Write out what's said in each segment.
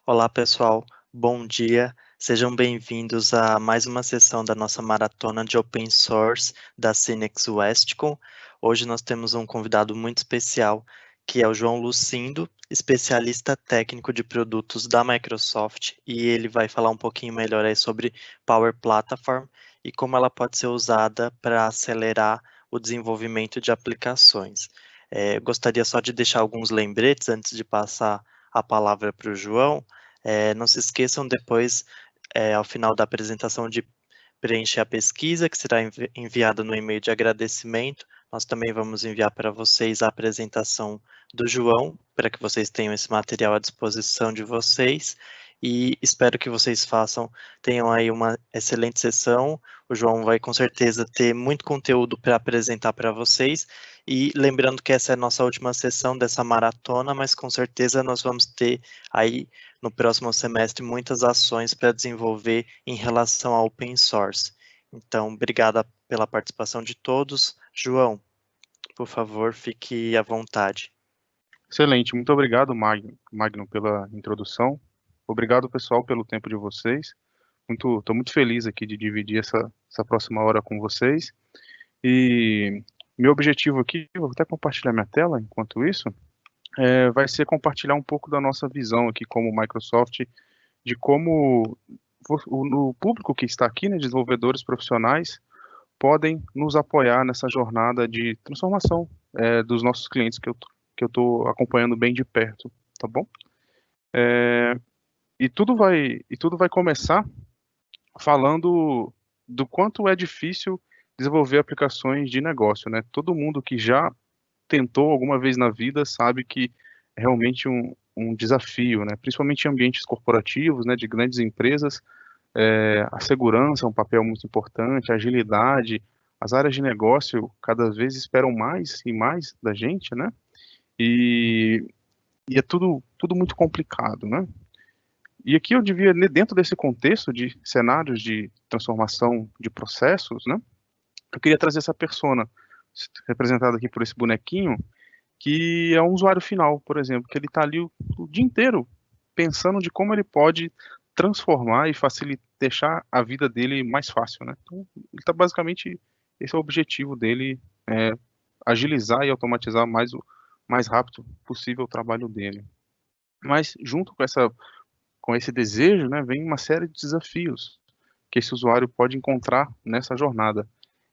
Olá, pessoal. Bom dia. Sejam bem-vindos a mais uma sessão da nossa maratona de Open Source da Synex Westcom. Hoje nós temos um convidado muito especial, que é o João Lucindo, especialista técnico de produtos da Microsoft, e ele vai falar um pouquinho melhor aí sobre Power Platform e como ela pode ser usada para acelerar o desenvolvimento de aplicações. Gostaria só de deixar alguns lembretes antes de passar a palavra para o João. Não se esqueçam depois, ao final da apresentação, de preencher a pesquisa, que será enviada no e-mail de agradecimento. Nós também vamos enviar para vocês a apresentação do João, para que vocês tenham esse material à disposição de vocês. E espero que vocês tenham aí uma excelente sessão. O João vai com certeza ter muito conteúdo para apresentar para vocês. E lembrando que essa é a nossa última sessão dessa maratona, mas com certeza nós vamos ter aí no próximo semestre muitas ações para desenvolver em relação ao open source. Então, obrigada pela participação de todos. João, por favor, fique à vontade. Excelente, muito obrigado, Magno, pela introdução. Obrigado, pessoal, pelo tempo de vocês. Estou muito feliz aqui de dividir essa próxima hora com vocês. E meu objetivo aqui, vou até compartilhar minha tela enquanto isso, vai ser compartilhar um pouco da nossa visão aqui como Microsoft, de como o público que está aqui, né, desenvolvedores profissionais, podem nos apoiar nessa jornada de transformação dos nossos clientes que eu estou acompanhando bem de perto, tá bom? E tudo vai começar falando do quanto é difícil desenvolver aplicações de negócio, né? Todo mundo que já tentou alguma vez na vida sabe que é realmente um desafio, né? Principalmente em ambientes corporativos, né? De grandes empresas, a segurança é um papel muito importante, a agilidade, as áreas de negócio cada vez esperam mais e mais da gente, né? E, e é tudo muito complicado, né? E aqui eu devia, né, dentro desse contexto de cenários de transformação de processos, né, eu queria trazer essa persona, representada aqui por esse bonequinho, que é um usuário final, por exemplo, que ele está ali o dia inteiro pensando de como ele pode transformar e facilitar, deixar a vida dele mais fácil, né? Então, ele está basicamente, esse é o objetivo dele, é, agilizar e automatizar mais rápido possível o trabalho dele. Mas junto com esse desejo, né, vem uma série de desafios que esse usuário pode encontrar nessa jornada.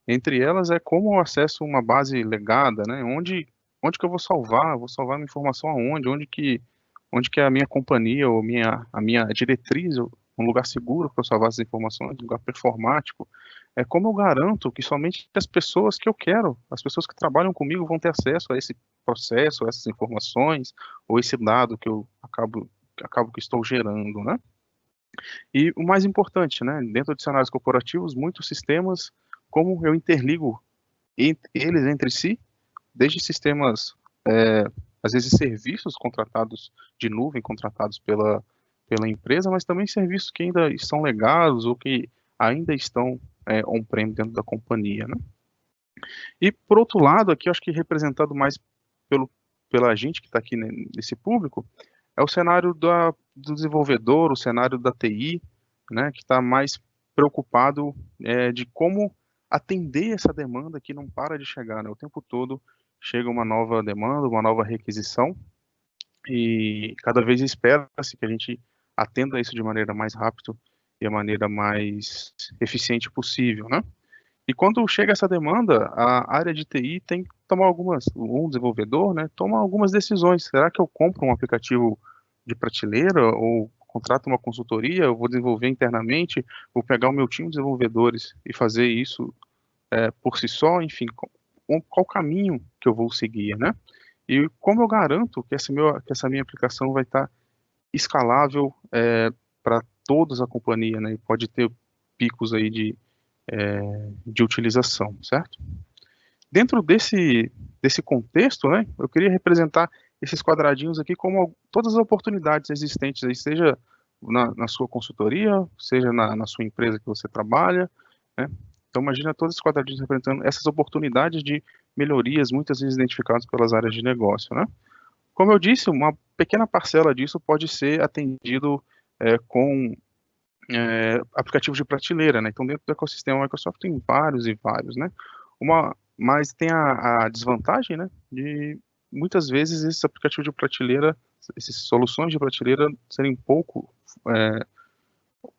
Entre elas é como eu acesso uma base legada, né, onde que eu vou salvar? Vou salvar minha informação aonde? Onde que é a minha companhia ou a minha diretriz, um lugar seguro para eu salvar essas informações, um lugar performático. É como eu garanto que somente as pessoas que eu quero, as pessoas que trabalham comigo vão ter acesso a esse processo, a essas informações, ou esse dado que eu acabo que estou gerando, né? E o mais importante, né, dentro de cenários corporativos, muitos sistemas, como eu interligo eles entre si, desde sistemas, às vezes serviços contratados de nuvem, contratados pela empresa, mas também serviços que ainda estão legados ou que ainda estão on-prem dentro da companhia, né? E por outro lado, aqui eu acho que representado mais pelo, pela gente que está aqui nesse público, é o cenário do desenvolvedor, o cenário da TI, né, que está mais preocupado de como atender essa demanda que não para de chegar, né? O tempo todo chega uma nova demanda, uma nova requisição, e cada vez espera-se que a gente atenda isso de maneira mais rápida e a maneira mais eficiente possível, né? E quando chega essa demanda, a área de TI tem que tomar um desenvolvedor, né, toma algumas decisões. Será que eu compro um aplicativo de prateleira ou contrato uma consultoria? Eu vou desenvolver internamente? Vou pegar o meu time de desenvolvedores e fazer isso por si só? Enfim, qual caminho que eu vou seguir, né? E como eu garanto que essa minha aplicação vai estar escalável para todos a companhia, né? E pode ter picos aí de utilização, certo? Dentro desse contexto, né, eu queria representar esses quadradinhos aqui como todas as oportunidades existentes, aí, seja na sua consultoria, seja na sua empresa que você trabalha, né? Então imagina todos esses quadradinhos representando essas oportunidades de melhorias, muitas vezes identificadas pelas áreas de negócio, né? Como eu disse, uma pequena parcela disso pode ser atendido com aplicativos de prateleira, né? Então, dentro do ecossistema Microsoft tem vários e vários, né? Mas tem a desvantagem, né, de muitas vezes esses aplicativos de prateleira, essas soluções de prateleira serem pouco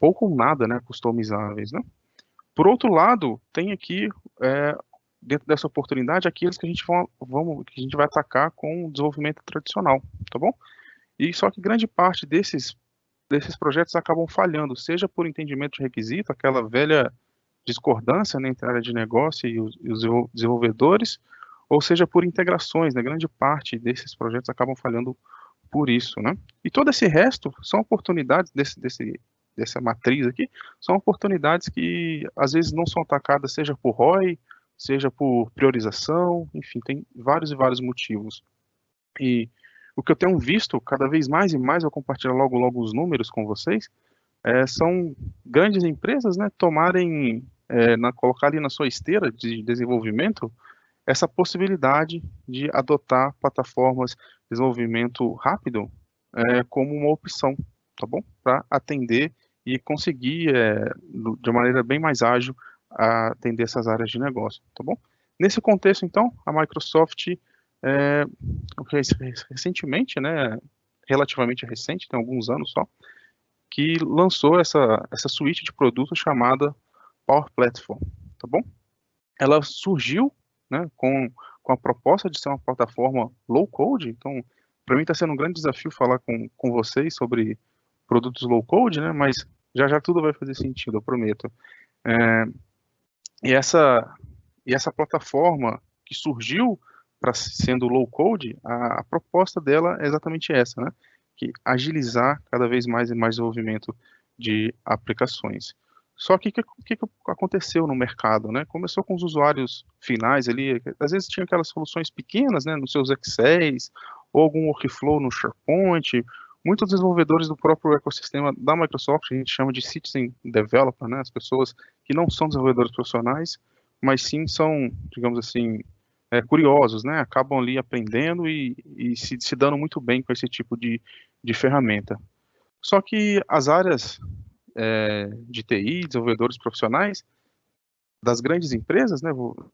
ou nada, né, customizáveis, né? Por outro lado, tem aqui, dentro dessa oportunidade, aqueles que que a gente vai atacar com o desenvolvimento tradicional, tá bom? E só que grande parte desses projetos acabam falhando, seja por entendimento de requisito, aquela velha discordância, né, entre a área de negócio e os desenvolvedores, ou seja por integrações, né? Grande parte desses projetos acabam falhando por isso, né? E todo esse resto são oportunidades dessa matriz aqui, são oportunidades que às vezes não são atacadas, seja por ROI, seja por priorização, enfim, tem vários e vários motivos. E o que eu tenho visto cada vez mais e mais, eu compartilho logo os números com vocês, são grandes empresas, né, colocar ali na sua esteira de desenvolvimento essa possibilidade de adotar plataformas de desenvolvimento rápido como uma opção, tá bom? Para atender e conseguir, de maneira bem mais ágil, atender essas áreas de negócio, tá bom? Nesse contexto, então, a Microsoft, é, recentemente, né, relativamente recente, tem alguns anos só, que lançou essa suíte de produtos chamada Power Platform, tá bom? Ela surgiu, né, com a proposta de ser uma plataforma low code, então para mim está sendo um grande desafio falar com vocês sobre produtos low code, né, mas já tudo vai fazer sentido, eu prometo. É, e essa plataforma que surgiu para sendo low code, a proposta dela é exatamente essa, né, que agilizar cada vez mais e mais o desenvolvimento de aplicações. Só que o que aconteceu no mercado, né? Começou com os usuários finais ali, às vezes tinha aquelas soluções pequenas, né, nos seus Excels, ou algum workflow no SharePoint. Muitos desenvolvedores do próprio ecossistema da Microsoft, a gente chama de citizen developer, né, as pessoas que não são desenvolvedores profissionais, mas sim são, digamos assim, curiosos, né? Acabam ali aprendendo e se dando muito bem com esse tipo de ferramenta. Só que as áreas de TI, desenvolvedores profissionais das grandes empresas, né,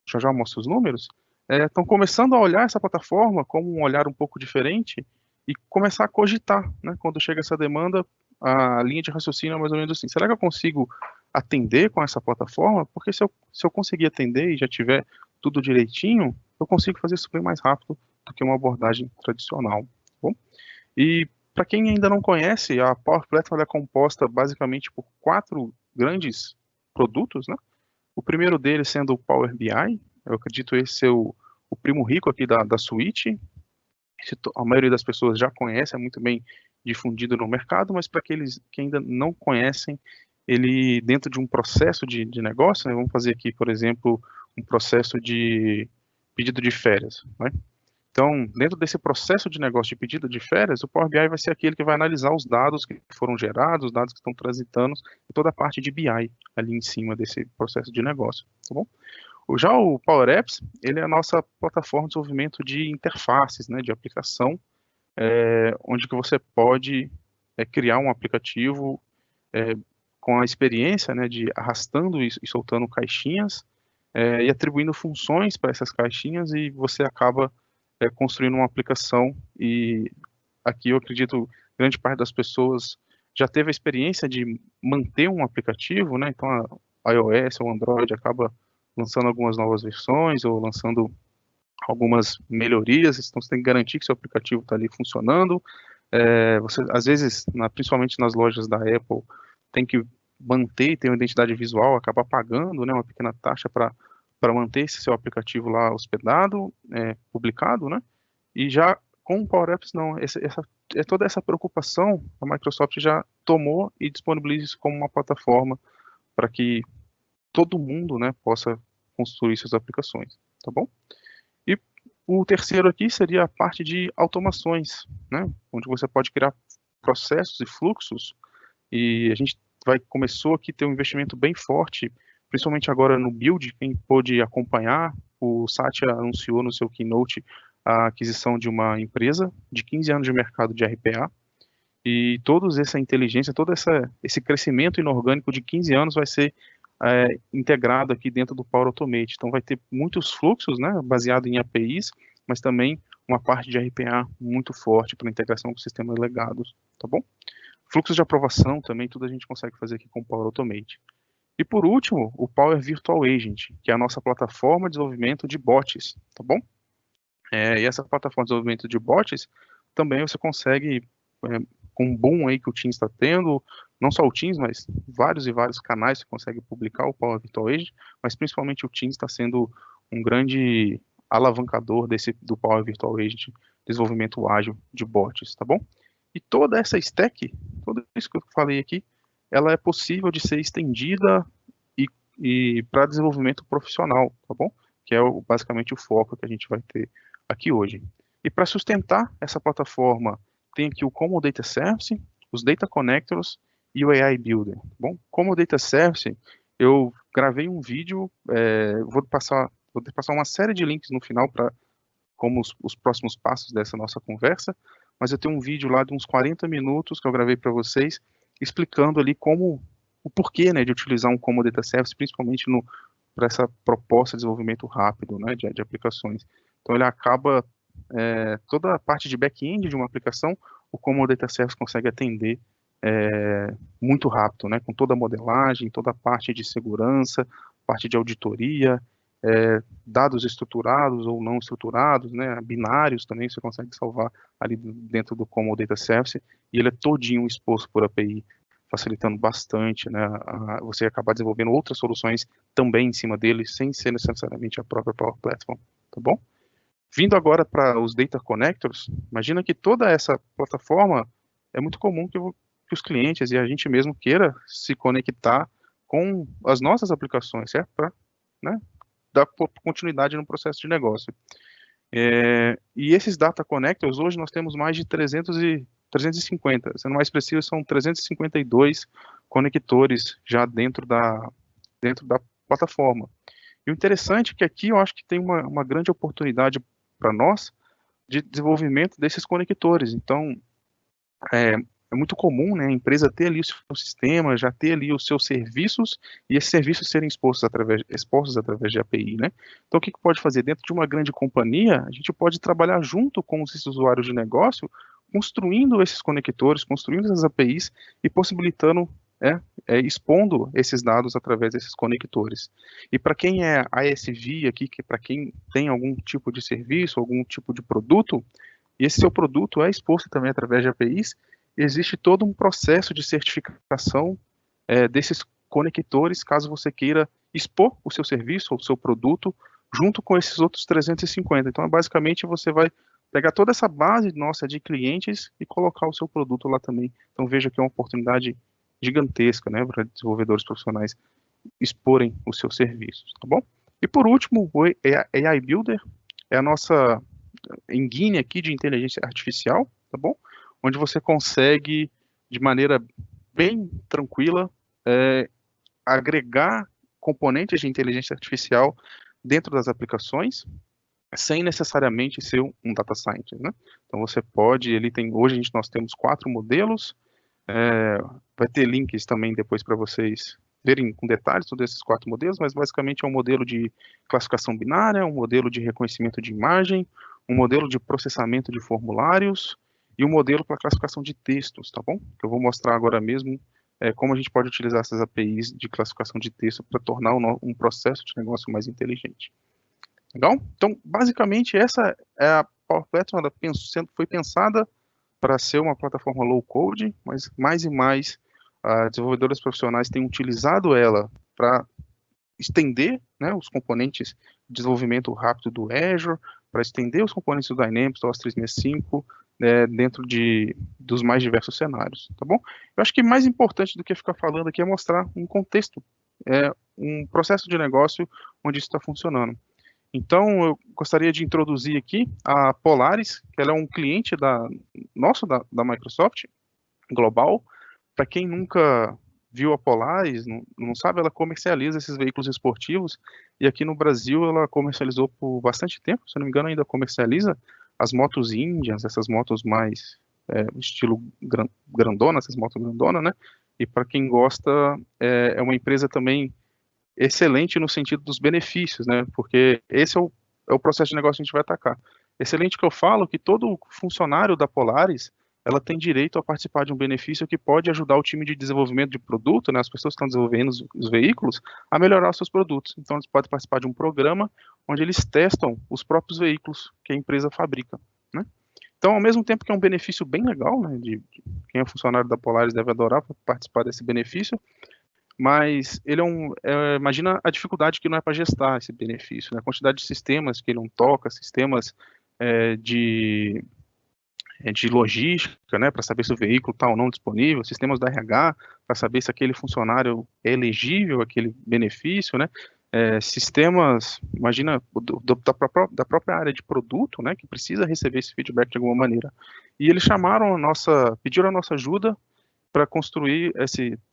já mostro os números, estão começando a olhar essa plataforma como um olhar um pouco diferente e começar a cogitar, né, quando chega essa demanda, a linha de raciocínio é mais ou menos assim, será que eu consigo atender com essa plataforma? Porque se eu conseguir atender e já tiver tudo direitinho, eu consigo fazer isso bem mais rápido do que uma abordagem tradicional, tá bom? E para quem ainda não conhece, a Power Platform é composta basicamente por 4 grandes produtos, né? O primeiro deles sendo o Power BI, eu acredito esse ser o primo rico aqui da suíte. A maioria das pessoas já conhece, é muito bem difundido no mercado, mas para aqueles que ainda não conhecem, ele dentro de um processo de negócio, né? Vamos fazer aqui, por exemplo, um processo de pedido de férias, né? Então, dentro desse processo de negócio de pedido de férias, o Power BI vai ser aquele que vai analisar os dados que foram gerados, os dados que estão transitando, e toda a parte de BI ali em cima desse processo de negócio, tá bom? Já o Power Apps, ele é a nossa plataforma de desenvolvimento de interfaces, né, de aplicação, onde que você pode criar um aplicativo com a experiência, né, de arrastando e soltando caixinhas, e atribuindo funções para essas caixinhas, e você acaba construindo uma aplicação. E aqui eu acredito grande parte das pessoas já teve a experiência de manter um aplicativo, né? Então a iOS ou Android acaba lançando algumas novas versões ou lançando algumas melhorias, então você tem que garantir que seu aplicativo está ali funcionando. Você às vezes, principalmente nas lojas da Apple, tem que manter e ter uma identidade visual, acaba pagando, né, uma pequena taxa para manter esse seu aplicativo lá hospedado, publicado, né? E já com o Power Apps não, toda essa preocupação a Microsoft já tomou e disponibiliza isso como uma plataforma para que todo mundo, né, possa construir suas aplicações, tá bom? E o terceiro aqui seria a parte de automações, né, onde você pode criar processos e fluxos, e a gente começou aqui a ter um investimento bem forte, principalmente agora no Build, quem pôde acompanhar, o Satya anunciou no seu keynote a aquisição de uma empresa de 15 anos de mercado de RPA, e toda essa inteligência, esse crescimento inorgânico de 15 anos vai ser integrado aqui dentro do Power Automate. Então vai ter muitos fluxos, né, baseado em APIs, mas também uma parte de RPA muito forte para integração com sistemas legados, tá bom? Fluxos de aprovação também, tudo a gente consegue fazer aqui com o Power Automate. E por último, o Power Virtual Agent, que é a nossa plataforma de desenvolvimento de bots, tá bom? E essa plataforma de desenvolvimento de bots, também você consegue, com o boom aí que o Teams está tendo, não só o Teams, mas vários e vários canais você consegue publicar o Power Virtual Agent, mas principalmente o Teams está sendo um grande alavancador do Power Virtual Agent, desenvolvimento ágil de bots, tá bom? E toda essa stack, tudo isso que eu falei aqui, ela é possível de ser estendida e para desenvolvimento profissional, tá bom? Que é basicamente o foco que a gente vai ter aqui hoje. E para sustentar essa plataforma, tem aqui o Common Data Service, os Data Connectors e o AI Builder, tá bom? Como Data Service, eu gravei um vídeo, vou passar uma série de links no final para como os próximos passos dessa nossa conversa, mas eu tenho um vídeo lá de uns 40 minutos que eu gravei para vocês, explicando ali o porquê, né, de utilizar um Common Data Service, principalmente para essa proposta de desenvolvimento rápido, né, de aplicações. Então ele acaba, toda a parte de back-end de uma aplicação, o Common Data Service consegue atender muito rápido, né, com toda a modelagem, toda a parte de segurança, parte de auditoria, dados estruturados ou não estruturados, né, binários também você consegue salvar ali dentro do Common Data Service, e ele é todinho exposto por API, facilitando bastante, né, você acabar desenvolvendo outras soluções também em cima dele, sem ser necessariamente a própria Power Platform, tá bom? Vindo agora para os Data Connectors, imagina que toda essa plataforma é muito comum que os clientes e a gente mesmo queira se conectar com as nossas aplicações, certo? Para, né, dar continuidade no processo de negócio. E esses Data Connectors, hoje nós temos mais de 350, sendo mais preciso, são 352 conectores já dentro da plataforma. E o interessante é que aqui eu acho que tem uma grande oportunidade para nós de desenvolvimento desses conectores. Então, é muito comum, né, a empresa ter ali o seu sistema, já ter ali os seus serviços, e esses serviços serem expostos através de API, né? Então, o que pode fazer? Dentro de uma grande companhia, a gente pode trabalhar junto com esses usuários de negócio, construindo esses conectores, construindo essas APIs e possibilitando, expondo esses dados através desses conectores. E para quem é ISV aqui, que para quem tem algum tipo de serviço, algum tipo de produto, e esse seu produto é exposto também através de APIs, existe todo um processo de certificação desses conectores, caso você queira expor o seu serviço ou o seu produto junto com esses outros 350. Então, basicamente, você vai pegar toda essa base nossa de clientes e colocar o seu produto lá também. Então, veja que é uma oportunidade gigantesca, né, para desenvolvedores profissionais exporem os seus serviços, tá bom? E por último, o AI Builder é a nossa engine aqui de inteligência artificial, tá bom? Onde você consegue, de maneira bem tranquila, agregar componentes de inteligência artificial dentro das aplicações, sem necessariamente ser um data scientist, né? Então você pode, hoje nós temos 4 modelos, vai ter links também depois para vocês verem com detalhes todos esses 4 modelos, mas basicamente é um modelo de classificação binária, um modelo de reconhecimento de imagem, um modelo de processamento de formulários e um modelo para classificação de textos, tá bom? Que eu vou mostrar agora mesmo como a gente pode utilizar essas APIs de classificação de texto para tornar um processo de negócio mais inteligente. Legal? Então, basicamente, essa é a Power Platform, ela foi pensada para ser uma plataforma low code, mas mais e mais desenvolvedores profissionais têm utilizado ela para estender, né, os componentes de desenvolvimento rápido do Azure, para estender os componentes do Dynamics, do Office 365, dentro dos mais diversos cenários, tá bom? Eu acho que mais importante do que ficar falando aqui é mostrar um contexto, um processo de negócio onde isso está funcionando. Então, eu gostaria de introduzir aqui a Polaris, que ela é um cliente nosso, da Microsoft, global. Para quem nunca viu a Polaris, não sabe, ela comercializa esses veículos esportivos, e aqui no Brasil ela comercializou por bastante tempo, se não me engano ainda comercializa, as motos Indians, essas motos mais estilo grandona, essas motos grandona, né? E para quem gosta, é uma empresa também excelente no sentido dos benefícios, né? Porque esse é o processo de negócio que a gente vai atacar. Excelente que eu falo que todo funcionário da Polaris, ela tem direito a participar de um benefício que pode ajudar o time de desenvolvimento de produto, né, as pessoas que estão desenvolvendo os veículos, a melhorar os seus produtos. Então, eles podem participar de um programa onde eles testam os próprios veículos que a empresa fabrica, né? Então, ao mesmo tempo que é um benefício bem legal, né, quem é funcionário da Polaris deve adorar participar desse benefício, mas ele imagina a dificuldade que não é para gestar esse benefício, né? A quantidade de sistemas que ele não toca, sistemas é, de, de logística, né, para saber se o veículo está ou não disponível, sistemas da RH para saber se aquele funcionário é elegível àquele benefício, né? Sistemas, imagina, da própria área de produto, né, que precisa receber esse feedback de alguma maneira. E eles pediram a nossa ajuda para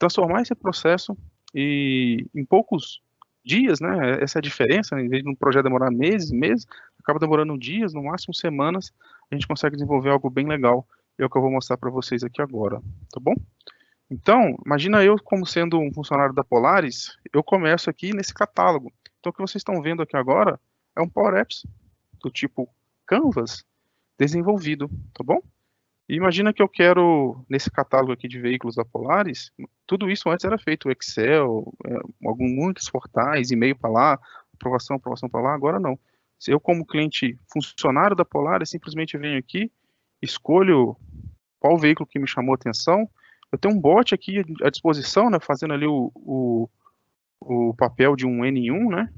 transformar esse processo e em poucos dias, né? Essa é a diferença, em vez de um projeto demorar meses, acaba demorando dias, no máximo semanas, a gente consegue desenvolver algo bem legal. É o que eu vou mostrar para vocês aqui agora, tá bom? Então, imagina eu como sendo um funcionário da Polaris, eu começo aqui nesse catálogo. Então, o que vocês estão vendo aqui agora é um Power Apps do tipo Canvas desenvolvido, tá bom? E imagina que eu quero, nesse catálogo aqui de veículos da Polaris, tudo isso antes era feito Excel, muitos portais, e-mail para lá, aprovação para lá, agora não. Se eu, como cliente funcionário da Polaris, simplesmente venho aqui, escolho qual veículo que me chamou a atenção, eu tenho um bot aqui à disposição, né, fazendo ali o papel de um N1, né,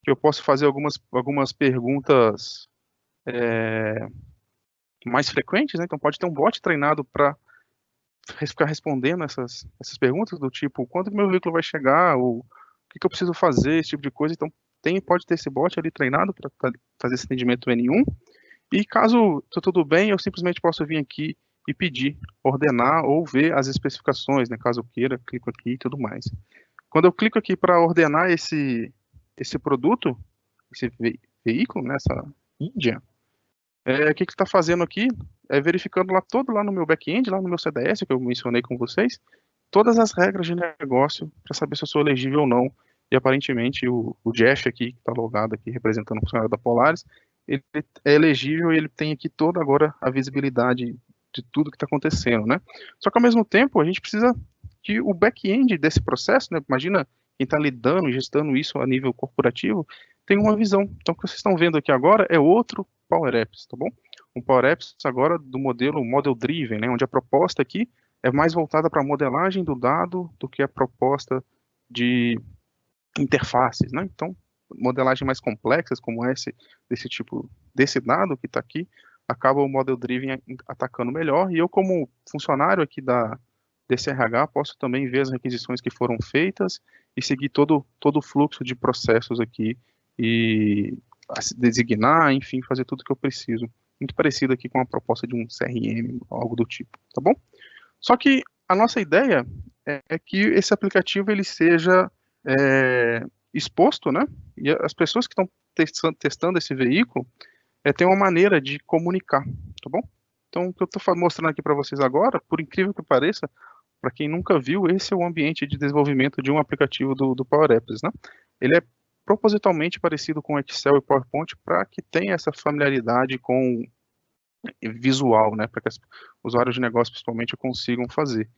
que eu posso fazer algumas perguntas mais frequentes, né, então pode ter um bot treinado para ficar respondendo essas perguntas do tipo, quando que meu veículo vai chegar, ou o que eu preciso fazer, esse tipo de coisa. Então, pode ter esse bot ali treinado para fazer esse atendimento N1. E caso tudo bem, eu simplesmente posso vir aqui e pedir, ordenar ou ver as especificações, né? Caso eu queira, clico aqui e tudo mais. Quando eu clico aqui para ordenar esse produto, esse veículo, nessa Índia, o que está fazendo aqui é verificando todo lá no meu back-end, lá no meu CDS, que eu mencionei com vocês, todas as regras de negócio para saber se eu sou elegível ou não. E aparentemente o Jeff aqui, que está logado aqui, representando o funcionário da Polaris, ele é elegível e ele tem aqui toda agora a visibilidade de tudo que está acontecendo, né? Só que ao mesmo tempo a gente precisa que o back-end desse processo, né? Imagina quem está lidando e gestando isso a nível corporativo, tem uma visão. Então o que vocês estão vendo aqui agora é outro Power Apps, tá bom? Um Power Apps agora do modelo Model Driven, né? Onde a proposta aqui é mais voltada para a modelagem do dado do que a proposta de interfaces, né? Então, modelagem mais complexas, como desse dado que está aqui, acaba o Model Driven atacando melhor, e eu, como funcionário aqui desse RH, posso também ver as requisições que foram feitas e seguir todo o fluxo de processos aqui e designar, enfim, fazer tudo que eu preciso. Muito parecido aqui com a proposta de um CRM, algo do tipo, tá bom? Só que a nossa ideia é que esse aplicativo ele seja exposto, né? E as pessoas que estão testando esse veículo têm uma maneira de comunicar, tá bom? Então, o que eu estou mostrando aqui para vocês agora, por incrível que pareça, para quem nunca viu, esse é o ambiente de desenvolvimento de um aplicativo do Power Apps, né? Ele é propositalmente parecido com Excel e PowerPoint para que tenha essa familiaridade com visual, né? Para que os usuários de negócio, principalmente, consigam fazer.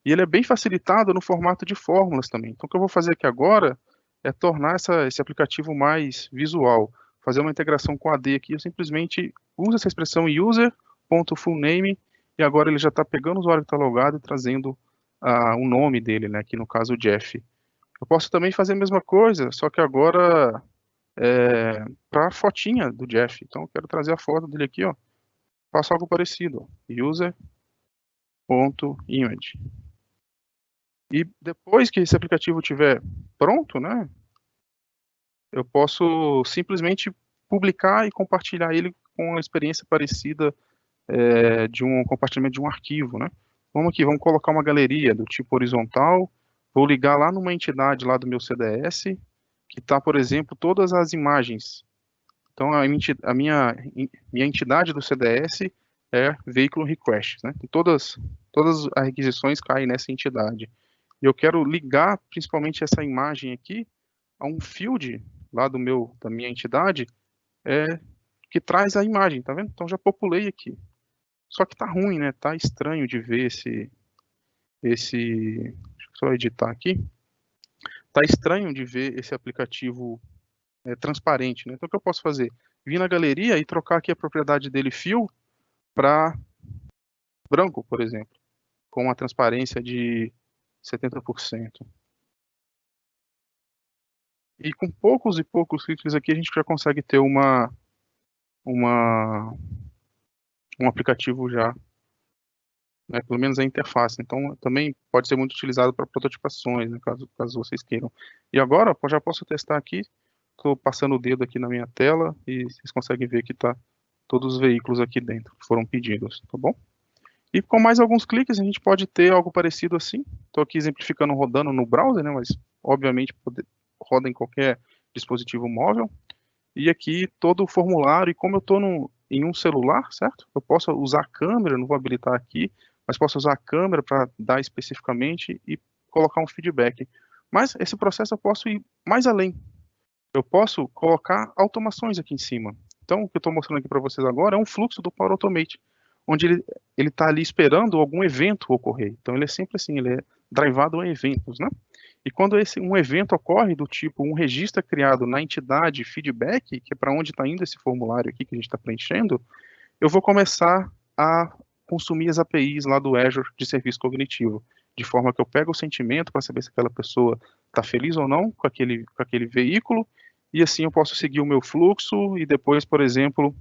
E ele é bem facilitado no formato de fórmulas também. Então, o que eu vou fazer aqui agora é tornar esse aplicativo mais visual, fazer uma integração com a AD aqui. Eu simplesmente uso essa expressão user.fullname e agora ele já está pegando o usuário que está logado e trazendo o nome dele, né? Aqui no caso o Jeff. Eu posso também fazer a mesma coisa, só que agora para a fotinha do Jeff. Então, eu quero trazer a foto dele aqui, ó. Faço algo parecido, user.image. E depois que esse aplicativo estiver pronto, né, eu posso simplesmente publicar e compartilhar ele com uma experiência parecida de um compartilhamento de um arquivo, né. Vamos aqui, vamos colocar uma galeria do tipo horizontal, vou ligar lá numa entidade lá do meu CDS, que está, por exemplo, todas as imagens Então, minha entidade do CDS é veículo request, né? E todas as requisições caem nessa entidade. E eu quero ligar principalmente essa imagem aqui a um field lá da minha entidade que traz a imagem, tá vendo? Então já populei aqui. Só que tá ruim, né? Tá estranho de ver deixa eu só editar aqui. Tá estranho de ver esse aplicativo transparente, né? Então o que eu posso fazer? Vir na galeria e trocar aqui a propriedade dele fill para branco, por exemplo, com uma transparência de 70%. E com poucos e poucos cliques aqui a gente já consegue ter um aplicativo já, né, pelo menos a interface. Então também pode ser muito utilizado para prototipações, né, caso vocês queiram. E agora já posso testar aqui. Estou passando o dedo aqui na minha tela e vocês conseguem ver que está todos os veículos aqui dentro que foram pedidos, tá bom? E com mais alguns cliques a gente pode ter algo parecido assim. Estou aqui exemplificando rodando no browser, né, mas obviamente roda em qualquer dispositivo móvel. E aqui todo o formulário, e como eu estou em um celular, certo? Eu posso usar a câmera, não vou habilitar aqui, mas posso usar a câmera para dar especificamente e colocar um feedback. Mas esse processo eu posso ir mais além. Eu posso colocar automações aqui em cima. Então, o que eu estou mostrando aqui para vocês agora é um fluxo do Power Automate, onde ele está ali esperando algum evento ocorrer. Então, ele é sempre assim, ele é drivado a eventos, né? E quando um evento ocorre do tipo um registro é criado na entidade feedback, que é para onde está indo esse formulário aqui que a gente está preenchendo, eu vou começar a consumir as APIs lá do Azure de serviço cognitivo, de forma que eu pego o sentimento para saber se aquela pessoa está feliz ou não com aquele veículo, e assim eu posso seguir o meu fluxo e depois, por exemplo,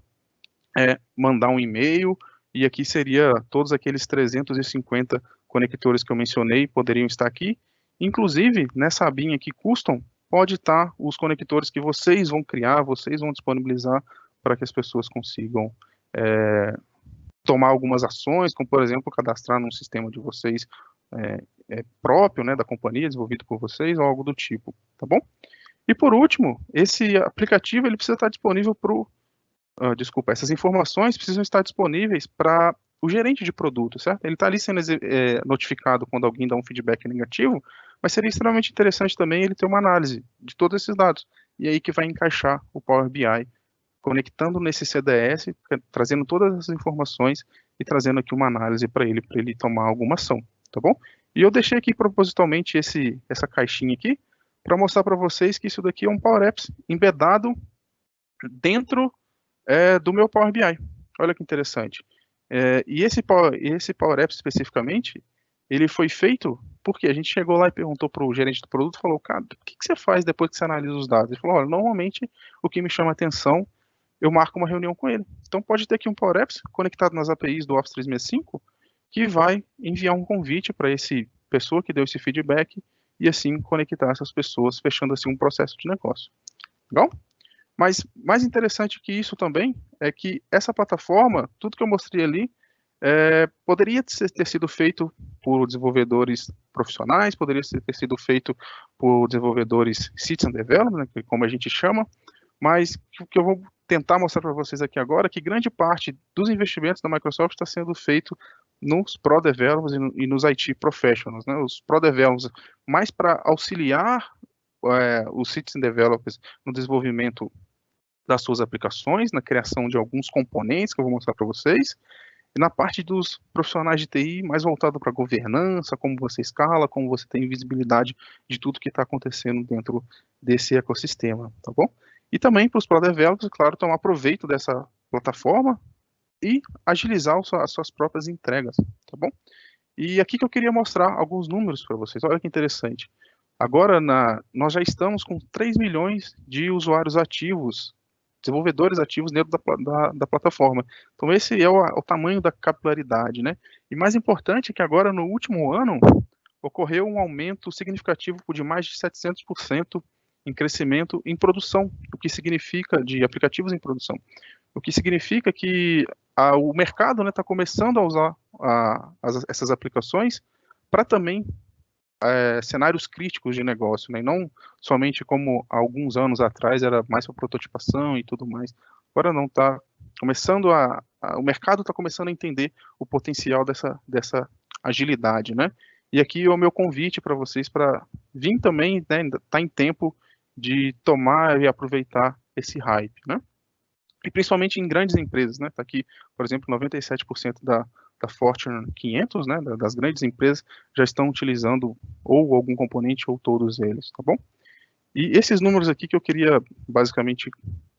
mandar um e-mail, e aqui seria todos aqueles 350 conectores que eu mencionei poderiam estar aqui. Inclusive, nessa abinha aqui, Custom, pode estar os conectores que vocês vão criar, vocês vão disponibilizar para que as pessoas consigam tomar algumas ações, como, por exemplo, cadastrar num sistema de vocês próprio, né, da companhia, desenvolvido por vocês, ou algo do tipo, tá bom? E por último, esse aplicativo ele precisa estar disponível para essas informações precisam estar disponíveis para o gerente de produto, certo? Ele está ali sendo notificado quando alguém dá um feedback negativo, mas seria extremamente interessante também ele ter uma análise de todos esses dados. E aí que vai encaixar o Power BI, conectando nesse CDS, trazendo todas as informações e trazendo aqui uma análise para ele tomar alguma ação, tá bom? E eu deixei aqui propositalmente essa caixinha aqui, para mostrar para vocês que isso daqui é um Power Apps embedado dentro do meu Power BI. Olha que interessante. E esse Power Apps especificamente, ele foi feito porque a gente chegou lá e perguntou para o gerente do produto, falou, cara, o que você faz depois que você analisa os dados? Ele falou, olha, normalmente o que me chama a atenção, eu marco uma reunião com ele. Então pode ter aqui um Power Apps conectado nas APIs do Office 365, que vai enviar um convite para esse pessoa que deu esse feedback e assim conectar essas pessoas, fechando assim um processo de negócio. Legal? Mas mais interessante que isso também é que essa plataforma, tudo que eu mostrei ali, poderia ter sido feito por desenvolvedores profissionais, poderia ter sido feito por desenvolvedores citizen development, como a gente chama, mas o que eu vou tentar mostrar para vocês aqui agora é que grande parte dos investimentos da Microsoft está sendo feito nos Pro Developers e nos IT Professionals, né? Os Pro Developers mais para auxiliar os Citizen Developers no desenvolvimento das suas aplicações, na criação de alguns componentes que eu vou mostrar para vocês, e na parte dos profissionais de TI, mais voltado para governança, como você escala, como você tem visibilidade de tudo que está acontecendo dentro desse ecossistema, tá bom? E também para os Pro Developers, claro, tomar proveito dessa plataforma e agilizar as suas próprias entregas, tá bom? E aqui que eu queria mostrar alguns números para vocês, olha que interessante. Agora, nós já estamos com 3 milhões de usuários ativos, desenvolvedores ativos dentro da plataforma. Então, esse é o tamanho da capilaridade, né? E mais importante é que agora, no último ano, ocorreu um aumento significativo de mais de 700% em crescimento em produção, o que significa de aplicativos em produção. O que significa que o mercado está começando a usar essas aplicações para também cenários críticos de negócio, né? E não somente como há alguns anos atrás era mais para prototipação e tudo mais. Agora não, está começando o mercado está começando a entender o potencial dessa agilidade, né? E aqui é o meu convite para vocês para vir também, né? Tá em tempo de tomar e aproveitar esse hype, né? E principalmente em grandes empresas, né? Tá aqui, por exemplo, 97% da Fortune 500, né? Das grandes empresas já estão utilizando ou algum componente ou todos eles, tá bom? E esses números aqui que eu queria basicamente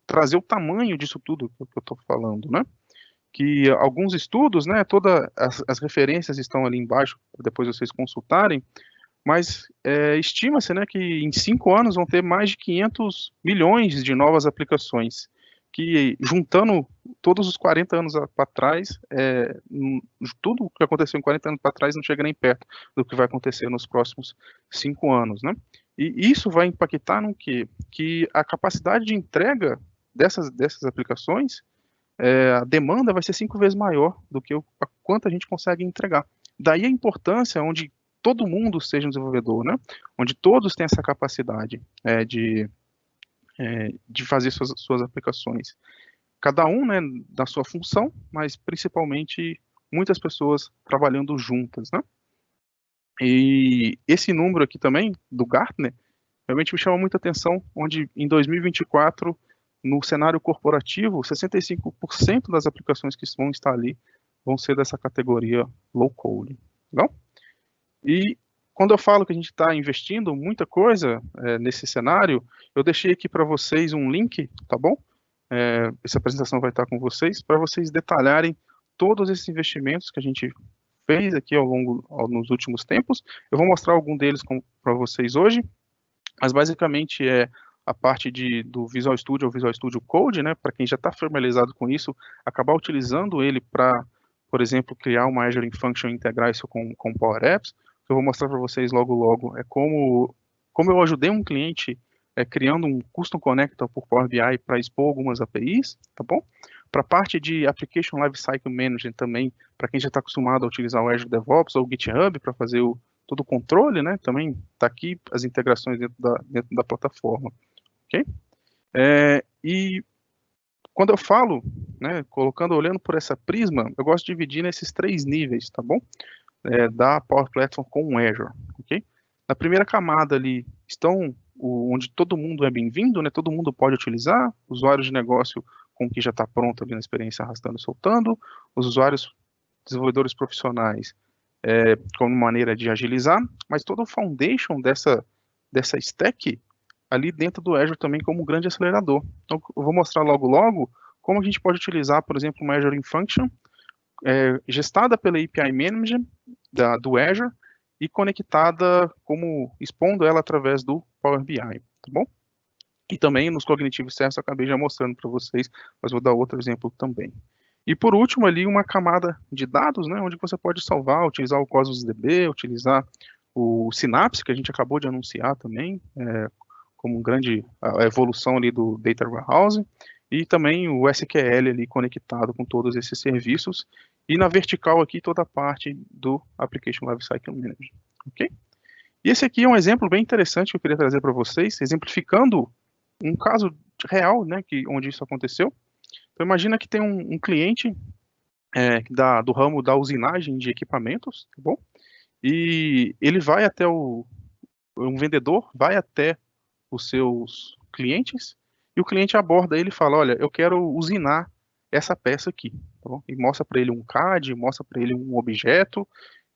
trazer o tamanho disso tudo que eu estou falando, né? Que alguns estudos, né? Todas as referências estão ali embaixo, para depois vocês consultarem, mas estima-se, né, que em 5 anos vão ter mais de 500 milhões de novas aplicações, que juntando todos os 40 anos para trás, tudo o que aconteceu em 40 anos para trás não chega nem perto do que vai acontecer nos próximos 5 anos, né? E isso vai impactar no quê? Que a capacidade de entrega dessas aplicações, a demanda vai ser 5 vezes maior do que quanto a gente consegue entregar. Daí a importância onde todo mundo seja um desenvolvedor, né? Onde todos têm essa capacidade de fazer suas aplicações. Cada um, né, da sua função, mas principalmente muitas pessoas trabalhando juntas, né? E esse número aqui também, do Gartner, realmente me chama muita atenção, onde em 2024, no cenário corporativo, 65% das aplicações que vão estar ali vão ser dessa categoria low code, legal? E quando eu falo que a gente está investindo muita coisa nesse cenário, eu deixei aqui para vocês um link, tá bom? Essa apresentação vai estar com vocês, para vocês detalharem todos esses investimentos que a gente fez aqui nos últimos tempos. Eu vou mostrar algum deles para vocês hoje, mas basicamente é a parte do Visual Studio ou Visual Studio Code, né? Para quem já está familiarizado com isso, acabar utilizando ele para, por exemplo, criar uma Azure Function e integrar isso com Power Apps. Eu vou mostrar para vocês logo como eu ajudei um cliente criando um Custom Connector por Power BI para expor algumas APIs, tá bom? Para a parte de Application Lifecycle Management também, para quem já está acostumado a utilizar o Azure DevOps ou o GitHub para fazer todo o controle, né? Também está aqui as integrações dentro da plataforma, ok? E quando eu falo, né, olhando por essa prisma, eu gosto de dividir nesses 3 níveis, tá bom? Da Power Platform com o Azure, ok? Na primeira camada ali estão onde todo mundo é bem-vindo, né? Todo mundo pode utilizar, usuários de negócio com o que já está pronto ali na experiência arrastando e soltando, os usuários desenvolvedores profissionais como maneira de agilizar, mas todo o foundation dessa stack ali dentro do Azure também como um grande acelerador. Então eu vou mostrar logo como a gente pode utilizar, por exemplo, uma Azure Function gestada pela API Manager do Azure e conectada expondo ela através do Power BI, tá bom? E também nos Cognitive Services eu acabei já mostrando para vocês, mas vou dar outro exemplo também. E por último ali uma camada de dados, né, onde você pode salvar, utilizar o Cosmos DB, utilizar o Synapse, que a gente acabou de anunciar também, como grande evolução ali do Data Warehouse, e também o SQL ali conectado com todos esses serviços, e na vertical aqui toda a parte do Application Lifecycle Manager, ok? E esse aqui é um exemplo bem interessante que eu queria trazer para vocês, exemplificando um caso real, né, onde isso aconteceu. Então imagina que tem um cliente do ramo da usinagem de equipamentos, tá bom? E ele vai até um vendedor vai até os seus clientes e o cliente aborda ele e fala, olha, eu quero usinar essa peça aqui, tá bom? E mostra para ele um CAD, mostra para ele um objeto,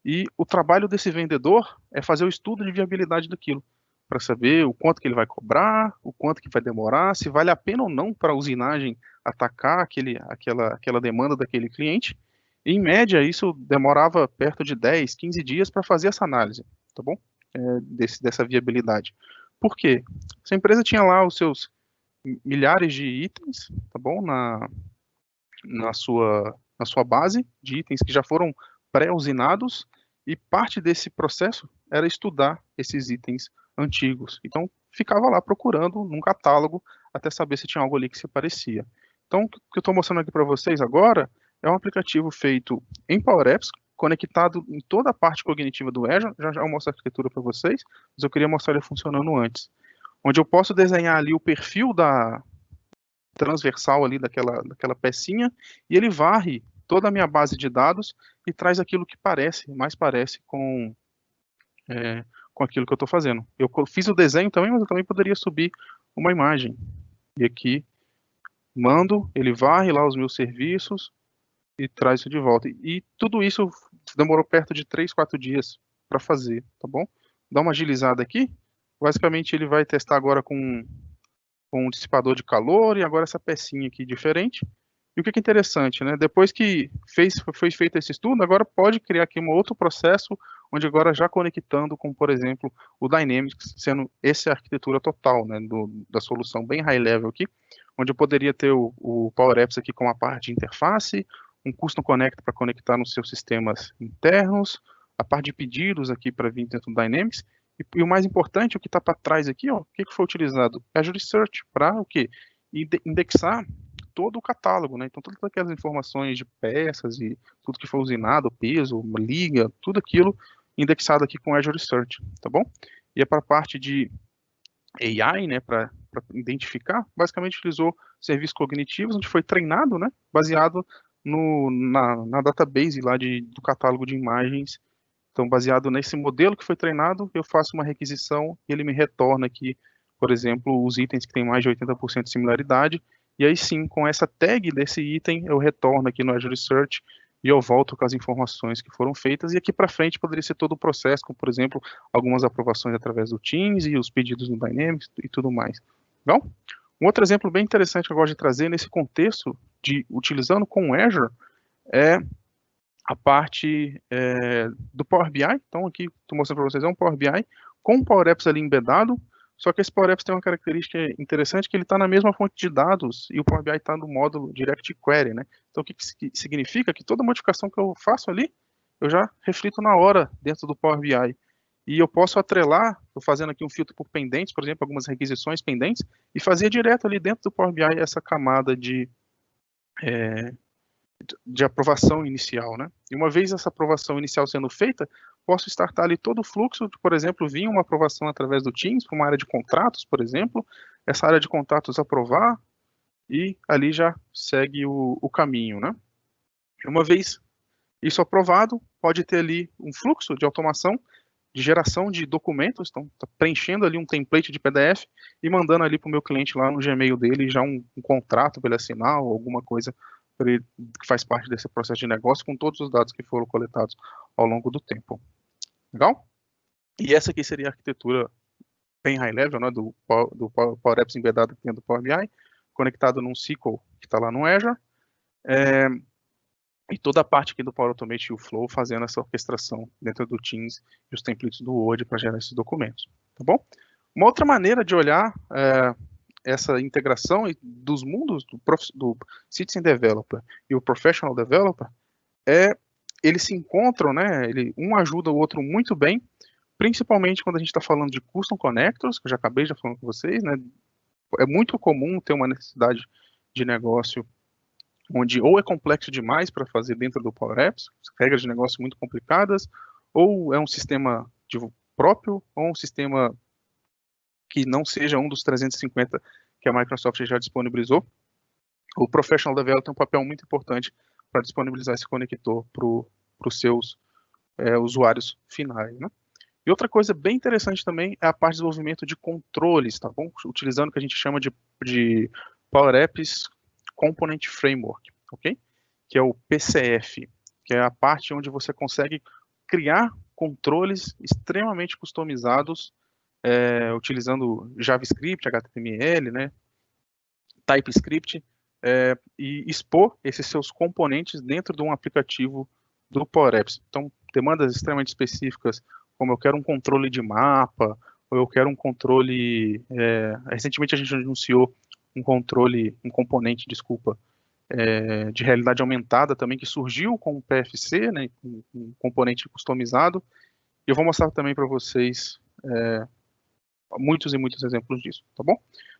e o trabalho desse vendedor é fazer o estudo de viabilidade daquilo, para saber o quanto que ele vai cobrar, o quanto que vai demorar, se vale a pena ou não para a usinagem atacar aquela demanda daquele cliente. E, em média, isso demorava perto de 10, 15 dias para fazer essa análise, tá bom? Dessa viabilidade. Por quê? Essa empresa tinha lá os seus milhares de itens, tá bom? Na sua base de itens que já foram pré-usinados, e parte desse processo era estudar esses itens antigos. Então, ficava lá procurando num catálogo até saber se tinha algo ali que se parecia. Então, o que eu estou mostrando aqui para vocês agora é um aplicativo feito em Power Apps, conectado em toda a parte cognitiva do Azure. Já já eu mostro a arquitetura para vocês, mas eu queria mostrar ele funcionando antes. Onde eu posso desenhar ali o perfil da transversal ali daquela pecinha, e ele varre toda a minha base de dados e traz aquilo que mais parece com aquilo que eu estou fazendo. Eu fiz o desenho também, mas eu também poderia subir uma imagem. E aqui, mando, ele varre lá os meus serviços e traz isso de volta. E tudo isso demorou perto de 3, 4 dias para fazer, tá bom? Dá uma agilizada aqui. Basicamente, ele vai testar agora com um dissipador de calor e agora essa pecinha aqui diferente. E o que é interessante, né? Depois que foi feito esse estudo, agora pode criar aqui um outro processo, onde agora já conectando com, por exemplo, o Dynamics, sendo essa arquitetura total, né, da solução bem high level aqui, onde eu poderia ter o Power Apps aqui com a parte de interface, um Custom Connect para conectar nos seus sistemas internos, a parte de pedidos aqui para vir dentro do Dynamics, e o mais importante, o que está para trás aqui, ó, o que foi utilizado? Azure Search para o quê? Indexar todo o catálogo, né? Então, todas aquelas informações de peças e tudo que foi usinado, peso, liga, tudo aquilo indexado aqui com Azure Search, tá bom? E é para a parte de AI, né, para identificar, basicamente utilizou serviços cognitivos, onde foi treinado, né, baseado na database lá do catálogo de imagens. Então, baseado nesse modelo que foi treinado, eu faço uma requisição e ele me retorna aqui, por exemplo, os itens que têm mais de 80% de similaridade. E aí sim, com essa tag desse item, eu retorno aqui no Azure Search e eu volto com as informações que foram feitas. E aqui para frente poderia ser todo o processo, como por exemplo, algumas aprovações através do Teams e os pedidos no Dynamics e tudo mais. Legal? Um outro exemplo bem interessante que eu gosto de trazer nesse contexto de utilizando com o Azure é a parte do Power BI. Então aqui estou mostrando para vocês, é um Power BI com o Power Apps ali embedado, só que esse Power Apps tem uma característica interessante, que ele está na mesma fonte de dados e o Power BI está no módulo Direct Query, né? Então o que significa? Que toda modificação que eu faço ali, eu já reflito na hora dentro do Power BI. E eu posso atrelar, estou fazendo aqui um filtro por pendentes, por exemplo, algumas requisições pendentes, e fazer direto ali dentro do Power BI essa camada de aprovação inicial, né? E uma vez essa aprovação inicial sendo feita, posso startar ali todo o fluxo, de, por exemplo, vir uma aprovação através do Teams para uma área de contratos, por exemplo, essa área de contratos aprovar e ali já segue o caminho, né? E uma vez isso aprovado, pode ter ali um fluxo de automação de geração de documentos, então tá preenchendo ali um template de PDF e mandando ali para o meu cliente lá no Gmail dele já um contrato para ele assinar ou alguma coisa que faz parte desse processo de negócio com todos os dados que foram coletados ao longo do tempo. Legal? E essa aqui seria a arquitetura bem high level, né, do Power Apps embedado dentro do Power BI, conectado num SQL que está lá no Azure, e toda a parte aqui do Power Automate e o Flow fazendo essa orquestração dentro do Teams e os templates do Word para gerar esses documentos. Tá bom? Uma outra maneira de olhar essa integração dos mundos do Citizen Developer e o Professional Developer eles se encontram, né? Um ajuda o outro muito bem, principalmente quando a gente está falando de Custom Connectors, que eu já acabei falando com vocês, né? É muito comum ter uma necessidade de negócio onde ou é complexo demais para fazer dentro do Power Apps, regras de negócio muito complicadas, ou é um sistema próprio, ou um sistema que não seja um dos 350 que a Microsoft já disponibilizou. O Professional Developer tem um papel muito importante para disponibilizar esse conector para os seus usuários finais, né? E outra coisa bem interessante também é a parte de desenvolvimento de controles, tá bom? Utilizando o que a gente chama de Power Apps Component Framework, ok? Que é o PCF, que é a parte onde você consegue criar controles extremamente customizados utilizando JavaScript, HTML, né, TypeScript, e expor esses seus componentes dentro de um aplicativo do Power Apps. Então, demandas extremamente específicas, como eu quero um controle de mapa, ou eu quero um controle... recentemente a gente anunciou um componente, de realidade aumentada também, que surgiu com o PFC, né, um componente customizado, e eu vou mostrar também para vocês muitos e muitos exemplos disso, tá bom?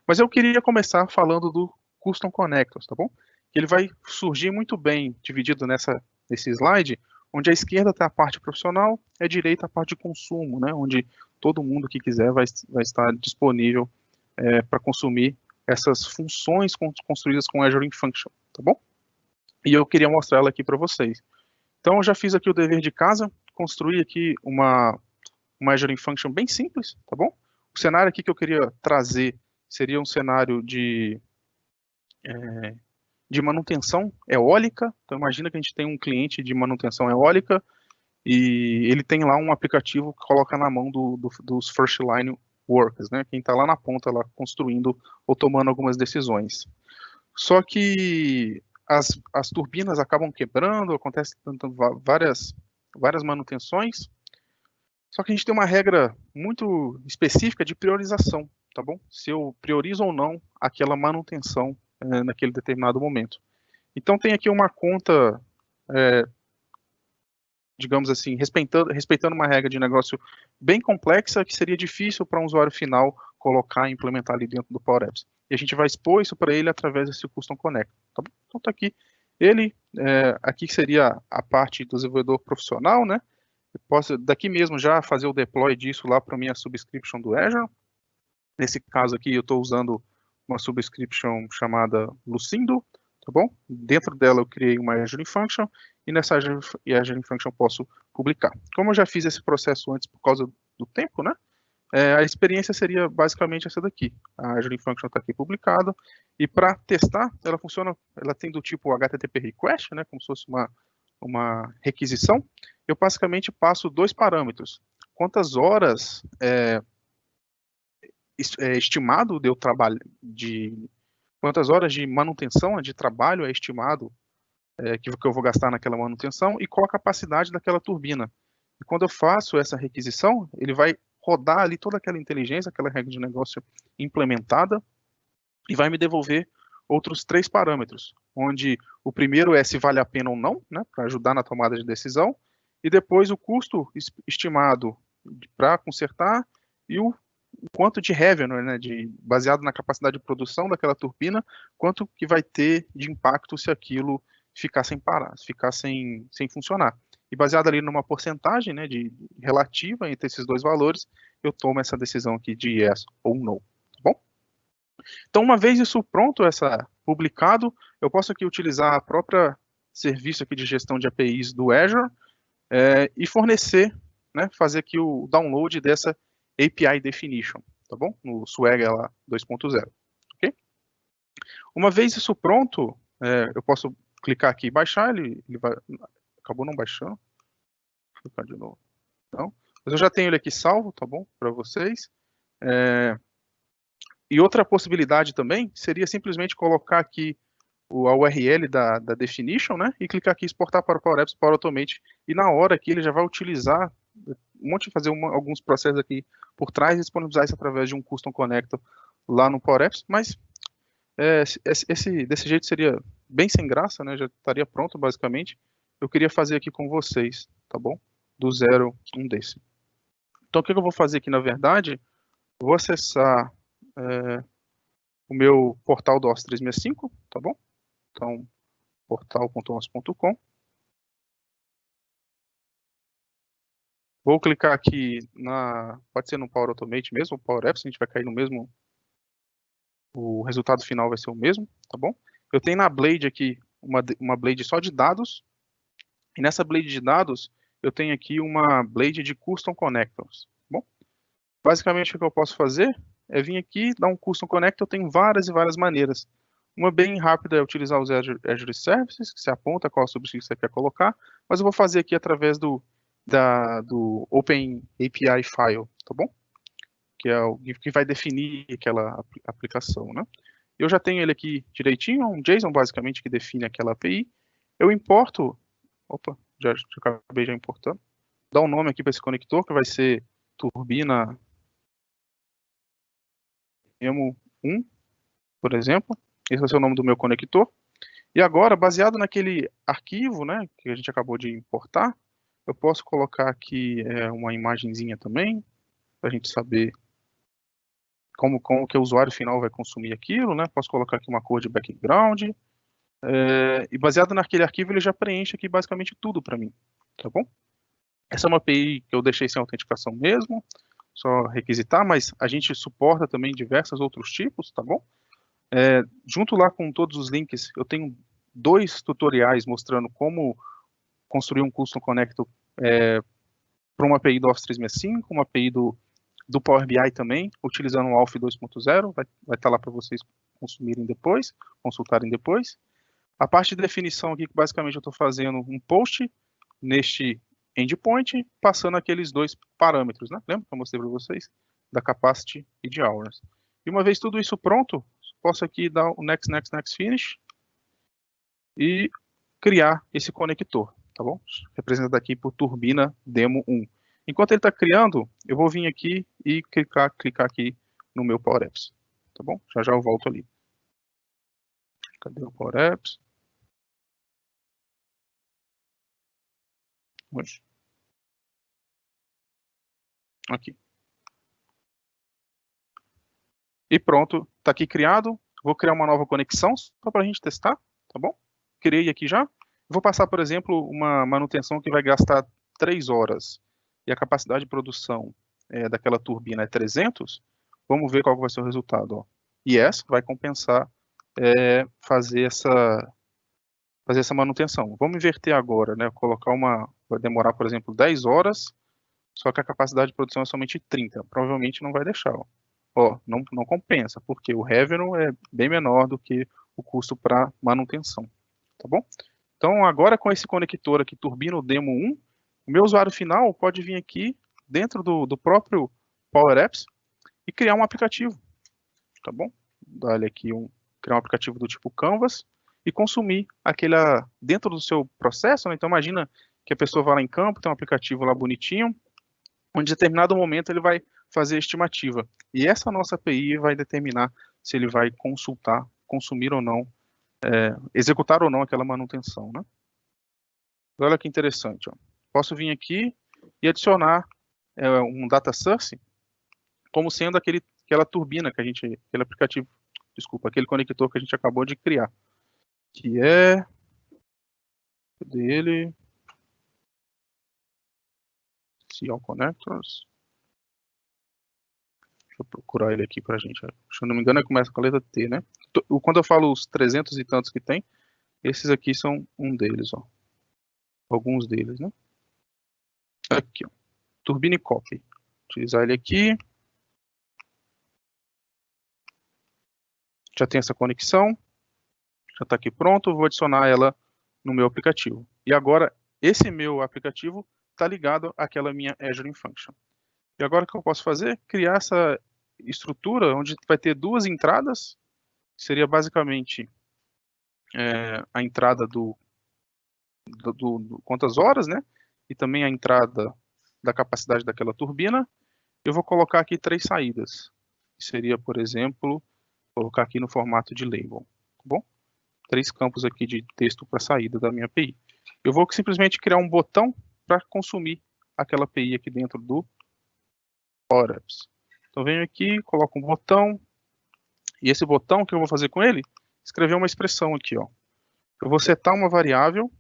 Mas eu queria começar falando do Custom Connectors, tá bom? Ele vai surgir muito bem dividido nesse slide, onde à esquerda está a parte profissional, à direita a parte de consumo, né, onde todo mundo que quiser vai estar disponível para consumir essas funções construídas com Azure Function, tá bom? E eu queria mostrar ela aqui para vocês. Então eu já fiz aqui o dever de casa, construí aqui uma Azure Function bem simples, tá bom? O cenário aqui que eu queria trazer seria um cenário de manutenção eólica. Então imagina que a gente tem um cliente de manutenção eólica e ele tem lá um aplicativo que coloca na mão dos first line workers, né? Quem está lá na ponta, lá construindo ou tomando algumas decisões. Só que as turbinas acabam quebrando, acontece várias manutenções. Só que a gente tem uma regra muito específica de priorização, tá bom? Se eu priorizo ou não aquela manutenção naquele determinado momento. Então tem aqui uma conta, digamos assim, respeitando uma regra de negócio bem complexa, que seria difícil para um usuário final colocar e implementar ali dentro do Power Apps. E a gente vai expor isso para ele através desse Custom Connect. Tá bom? Então tá aqui. Ele, aqui seria a parte do desenvolvedor profissional, né? Eu posso daqui mesmo já fazer o deploy disso lá para minha subscription do Azure. Nesse caso aqui eu estou usando uma subscription chamada Lucindo, tá bom? Dentro dela eu criei uma Azure Function e nessa Azure Function eu posso publicar. Como eu já fiz esse processo antes por causa do tempo, né? A experiência seria basicamente essa daqui. A Azure Function está aqui publicada e para testar ela funciona, ela tem do tipo HTTP request, né? Como se fosse uma requisição. Eu basicamente passo dois parâmetros. Quantas horas estimado de eu trabalho quantas horas de manutenção de trabalho é estimado que eu vou gastar naquela manutenção e qual a capacidade daquela turbina. E quando eu faço essa requisição, ele vai rodar ali toda aquela inteligência, aquela regra de negócio implementada e vai me devolver outros 3 parâmetros, onde o primeiro é se vale a pena ou não, né, para ajudar na tomada de decisão, e depois o custo estimado para consertar e o quanto de revenue, né, baseado na capacidade de produção daquela turbina, quanto que vai ter de impacto se aquilo ficar sem parar, ficar sem funcionar. E baseado ali numa porcentagem, né, relativa entre esses dois valores, eu tomo essa decisão aqui de yes ou no, tá bom? Então, uma vez isso pronto, publicado, eu posso aqui utilizar a própria serviço aqui de gestão de APIs do Azure e fornecer, né, fazer aqui o download dessa API Definition, tá bom? No Swagger lá 2.0, ok? Uma vez isso pronto, eu posso clicar aqui e baixar, ele vai... Acabou não baixando. Vou clicar de novo. Não. Mas eu já tenho ele aqui salvo, tá bom? Para vocês. E outra possibilidade também seria simplesmente colocar aqui a URL da definition, né? E clicar aqui exportar para o Power Apps Power Automate. E na hora aqui ele já vai utilizar fazer alguns processos aqui por trás e disponibilizar isso através de um Custom Connector lá no Power Apps. Mas desse jeito seria bem sem graça, né? Já estaria pronto basicamente. Eu queria fazer aqui com vocês, tá bom? Do zero um desse. Então o que eu vou fazer aqui na verdade? Vou acessar o meu portal do Office 365, tá bom? Então, portal.office.com. Vou clicar aqui pode ser no Power Automate mesmo, Power Apps, a gente vai cair no mesmo, o resultado final vai ser o mesmo, tá bom? Eu tenho na Blade aqui uma Blade só de dados, e nessa Blade de dados, eu tenho aqui uma Blade de Custom Connectors, tá bom? Basicamente o que eu posso fazer é vir aqui, dar um Custom Connector, tem várias e várias maneiras. Uma bem rápida é utilizar os Azure Services, que você aponta qual subscription você quer colocar, mas eu vou fazer aqui através do Open API File, tá bom? Que é o que vai definir aquela aplicação, né? Eu já tenho ele aqui direitinho, um JSON basicamente que define aquela API. Eu importo, já acabei já importando. Dá um nome aqui para esse conector, que vai ser turbina M1, por exemplo. Esse vai ser o nome do meu conector. E agora, baseado naquele arquivo, né, que a gente acabou de importar, eu posso colocar aqui uma imagenzinha também, para a gente saber como que o usuário final vai consumir aquilo, né? Posso colocar aqui uma cor de background. E baseado naquele arquivo, ele já preenche aqui basicamente tudo para mim. tá bom? Essa é uma API que eu deixei sem autenticação mesmo, só requisitar, mas a gente suporta também diversos outros tipos, tá bom? Junto lá com todos os links, eu tenho 2 tutoriais mostrando como construir um custom connector para uma API do Office 365, uma API do Power BI também, utilizando o Alf 2.0, vai estar lá para vocês consumirem depois, consultarem depois. A parte de definição aqui, que basicamente eu estou fazendo um post neste endpoint, passando aqueles 2 parâmetros, né? Lembra que eu mostrei para vocês? Da capacity e de hours. E uma vez tudo isso pronto, posso aqui dar o next, next, next, finish e criar esse conector, tá bom? Representado aqui por turbina demo 1. Enquanto ele está criando, eu vou vir aqui e clicar aqui no meu Power Apps, tá bom? Já eu volto ali. Cadê o Power Apps? Hoje. Aqui. E pronto, está aqui criado. Vou criar uma nova conexão só para a gente testar, tá bom? Criei aqui já. Vou passar, por exemplo, uma manutenção que vai gastar 3 horas e a capacidade de produção daquela turbina é 300. Vamos ver qual vai ser o resultado. Ó. Yes, vai compensar fazer essa manutenção. Vamos inverter agora, né? Colocar vai demorar, por exemplo, 10 horas, só que a capacidade de produção é somente 30. Provavelmente não vai deixar, ó. Não compensa, porque o revenue é bem menor do que o custo para manutenção, tá bom? Então, agora com esse conector aqui, Turbino Demo 1, o meu usuário final pode vir aqui dentro do próprio Power Apps e criar um aplicativo, tá bom? Dar-lhe aqui criar um aplicativo do tipo Canvas e consumir dentro do seu processo, né? Então, imagina que a pessoa vai lá em campo, tem um aplicativo lá bonitinho, onde em determinado momento ele vai fazer a estimativa. E essa nossa API vai determinar se ele vai consumir ou não, executar ou não aquela manutenção, né? Olha que interessante, ó. Posso vir aqui e adicionar um data source como sendo aquela turbina que aquele aplicativo, desculpa, aquele conector que a gente acabou de criar, que é dele, CL Connectors. Deixa eu procurar ele aqui pra gente. Se eu não me engano, começa com a letra T, né? Quando eu falo os 300 e tantos que tem, esses aqui são um deles, ó. Alguns deles, né? Aqui, ó. Turbine Copy. Utilizar ele aqui. Já tem essa conexão. Já está aqui pronto. Vou adicionar ela no meu aplicativo. E agora, esse meu aplicativo está ligado àquela minha Azure Function. E agora o que eu posso fazer? Criar essa estrutura onde vai ter 2 entradas. Seria basicamente a entrada do quantas horas, né? E também a entrada da capacidade daquela turbina. Eu vou colocar aqui 3 saídas. Seria, por exemplo, colocar aqui no formato de label, tá bom? 3 campos aqui de texto para saída da minha API. Eu vou simplesmente criar um botão para consumir aquela API aqui dentro do Power Apps. Então venho aqui, coloco um botão, e esse botão, o que eu vou fazer com ele? Escrever uma expressão aqui, ó. Eu vou setar uma variável,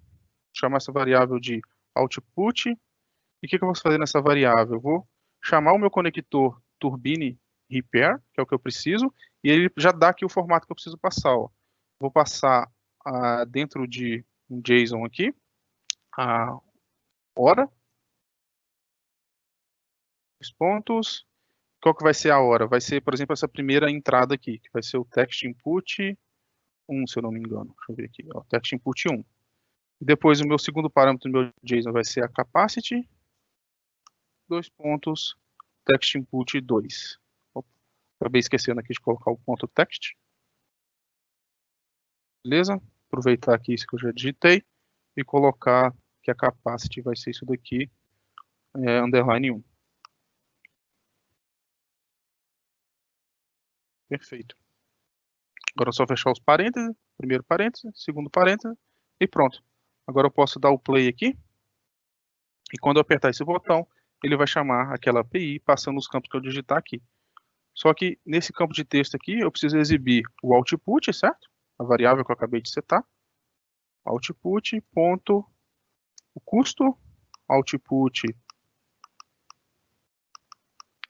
chamar essa variável de output, e o que eu vou fazer nessa variável? Eu vou chamar o meu conector Turbine Repair, que é o que eu preciso, e ele já dá aqui o formato que eu preciso passar, ó. Vou passar dentro de um JSON aqui, a hora, os pontos. Qual que vai ser a hora? Vai ser, por exemplo, essa primeira entrada aqui, que vai ser o text input 1, se eu não me engano. Deixa eu ver aqui, ó, text input 1. E depois o meu segundo parâmetro do meu JSON vai ser a capacity, 2 pontos, text input 2. Opa, acabei esquecendo aqui de colocar o ponto text. Beleza? Aproveitar aqui isso que eu já digitei e colocar que a capacity vai ser isso daqui, underline 1. Perfeito. Agora é só fechar os parênteses, primeiro parêntese, segundo parêntese e pronto. Agora eu posso dar o play aqui e quando eu apertar esse botão, ele vai chamar aquela API passando os campos que eu digitar aqui. Só que nesse campo de texto aqui, eu preciso exibir o output, certo? A variável que eu acabei de setar. Output, ponto, o custo output,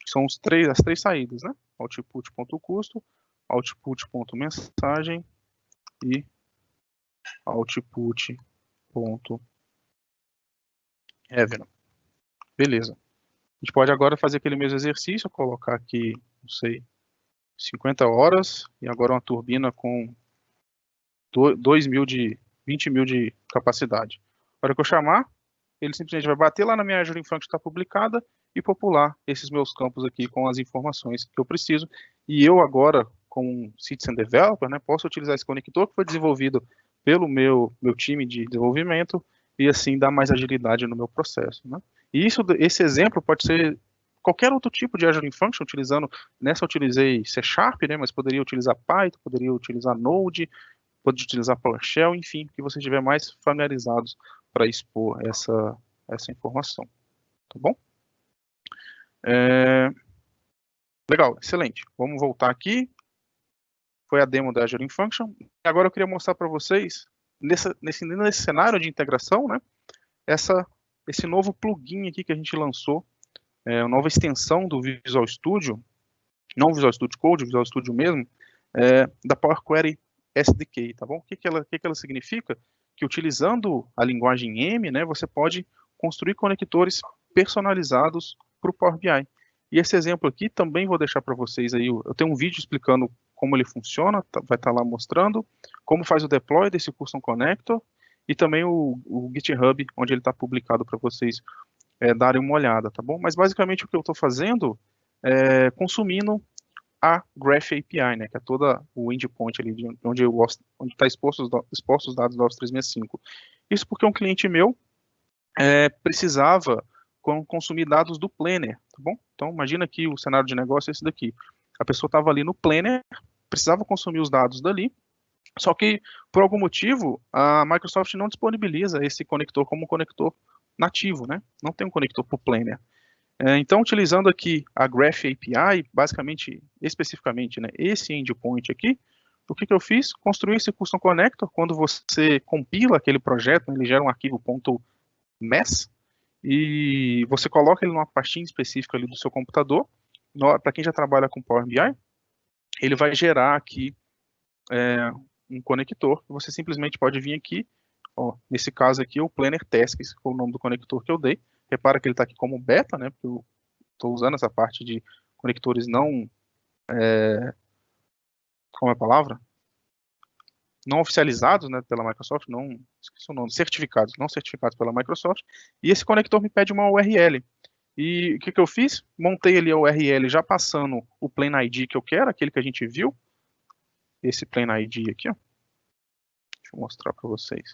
são as três saídas, né? Output.custo, output.mensagem e output.revenue. Beleza. A gente pode agora fazer aquele mesmo exercício, colocar aqui, não sei, 50 horas, e agora uma turbina com 20 mil de capacidade. Na hora que eu chamar, ele simplesmente vai bater lá na minha Azure Function que está publicada e popular esses meus campos aqui com as informações que eu preciso. E eu agora, como Citizen Developer, né, posso utilizar esse conector que foi desenvolvido pelo meu time de desenvolvimento e assim dar mais agilidade no meu processo, né? E esse exemplo pode ser qualquer outro tipo de Azure Function, utilizando, nessa eu utilizei C#, né, mas poderia utilizar Python, poderia utilizar Node, pode utilizar PowerShell, enfim, que você estiver mais familiarizados para expor essa informação, tá bom? Legal, excelente. Vamos voltar aqui. Foi a demo da Azure Function. Agora eu queria mostrar para vocês, nesse cenário de integração, né, esse novo plugin aqui que a gente lançou, uma nova extensão do Visual Studio, não Visual Studio Code, Visual Studio mesmo, da Power Query SDK, tá bom? O que ela significa? Que utilizando a linguagem M, né, você pode construir conectores personalizados para o Power BI. E esse exemplo aqui também vou deixar para vocês aí, eu tenho um vídeo explicando como ele funciona, vai estar lá mostrando, como faz o deploy desse Custom Connector, e também o GitHub, onde ele está publicado para vocês darem uma olhada, tá bom? Mas basicamente o que eu estou fazendo é consumindo a Graph API, né, que é toda o endpoint ali, onde está exposto os dados do Office 365. Isso porque um cliente meu precisava consumir dados do Planner, tá bom? Então, imagina que o cenário de negócio é esse daqui. A pessoa estava ali no Planner, precisava consumir os dados dali, só que, por algum motivo, a Microsoft não disponibiliza esse conector como um conector nativo, né? Não tem um conector para o Planner. Então, utilizando aqui a Graph API, basicamente, especificamente, né, esse endpoint aqui, o que eu fiz? Construí esse Custom Connector. Quando você compila aquele projeto, né, ele gera um arquivo .mess, e você coloca ele numa pastinha específica ali do seu computador. Para quem já trabalha com Power BI, ele vai gerar aqui um conector, que você simplesmente pode vir aqui, ó, nesse caso aqui, o Planner Tasks, que foi o nome do conector que eu dei. Repara que ele está aqui como beta, né, porque eu estou usando essa parte de conectores não, como é a palavra? Não oficializados, né, pela Microsoft, não, esqueci o nome, certificados, não certificados pela Microsoft, e esse conector me pede uma URL. E o que eu fiz? Montei ali a URL já passando o Plain ID que eu quero, aquele que a gente viu, esse Plain ID aqui, ó. Deixa eu mostrar para vocês.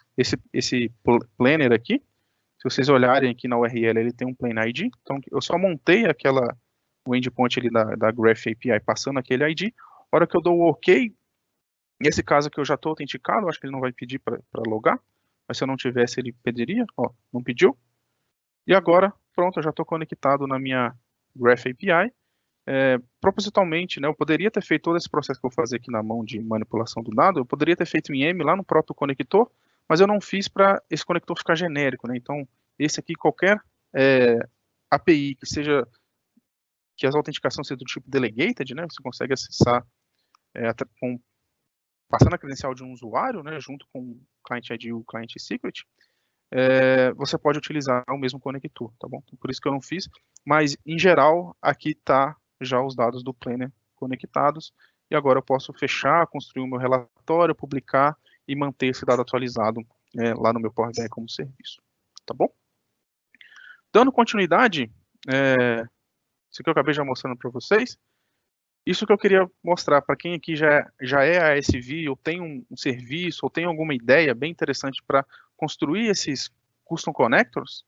Esse planner aqui, se vocês olharem aqui na URL, ele tem um Plain ID. Então, eu só montei o endpoint ali da Graph API passando aquele ID. A hora que eu dou o OK, nesse caso aqui eu já estou autenticado, acho que ele não vai pedir para logar, mas se eu não tivesse, ele pediria. Ó, não pediu. E agora, pronto, eu já estou conectado na minha Graph API. Propositalmente, né, eu poderia ter feito todo esse processo que eu vou fazer aqui na mão de manipulação do dado, eu poderia ter feito em M lá no próprio conector, mas eu não fiz para esse conector ficar genérico, né? Então, esse aqui, qualquer API que as autenticações sejam do tipo delegated, né, você consegue acessar passando a credencial de um usuário, né, junto com o Client ID e o Client Secret, você pode utilizar o mesmo conector, tá bom? Então, por isso que eu não fiz, mas em geral aqui está já os dados do Planner conectados, e agora eu posso fechar, construir o meu relatório, publicar e manter esse dado atualizado lá no meu Power BI como serviço, tá bom? Dando continuidade, isso que eu acabei já mostrando para vocês, isso que eu queria mostrar para quem aqui já é ASV, ou tem um serviço, ou tem alguma ideia bem interessante para construir esses Custom Connectors,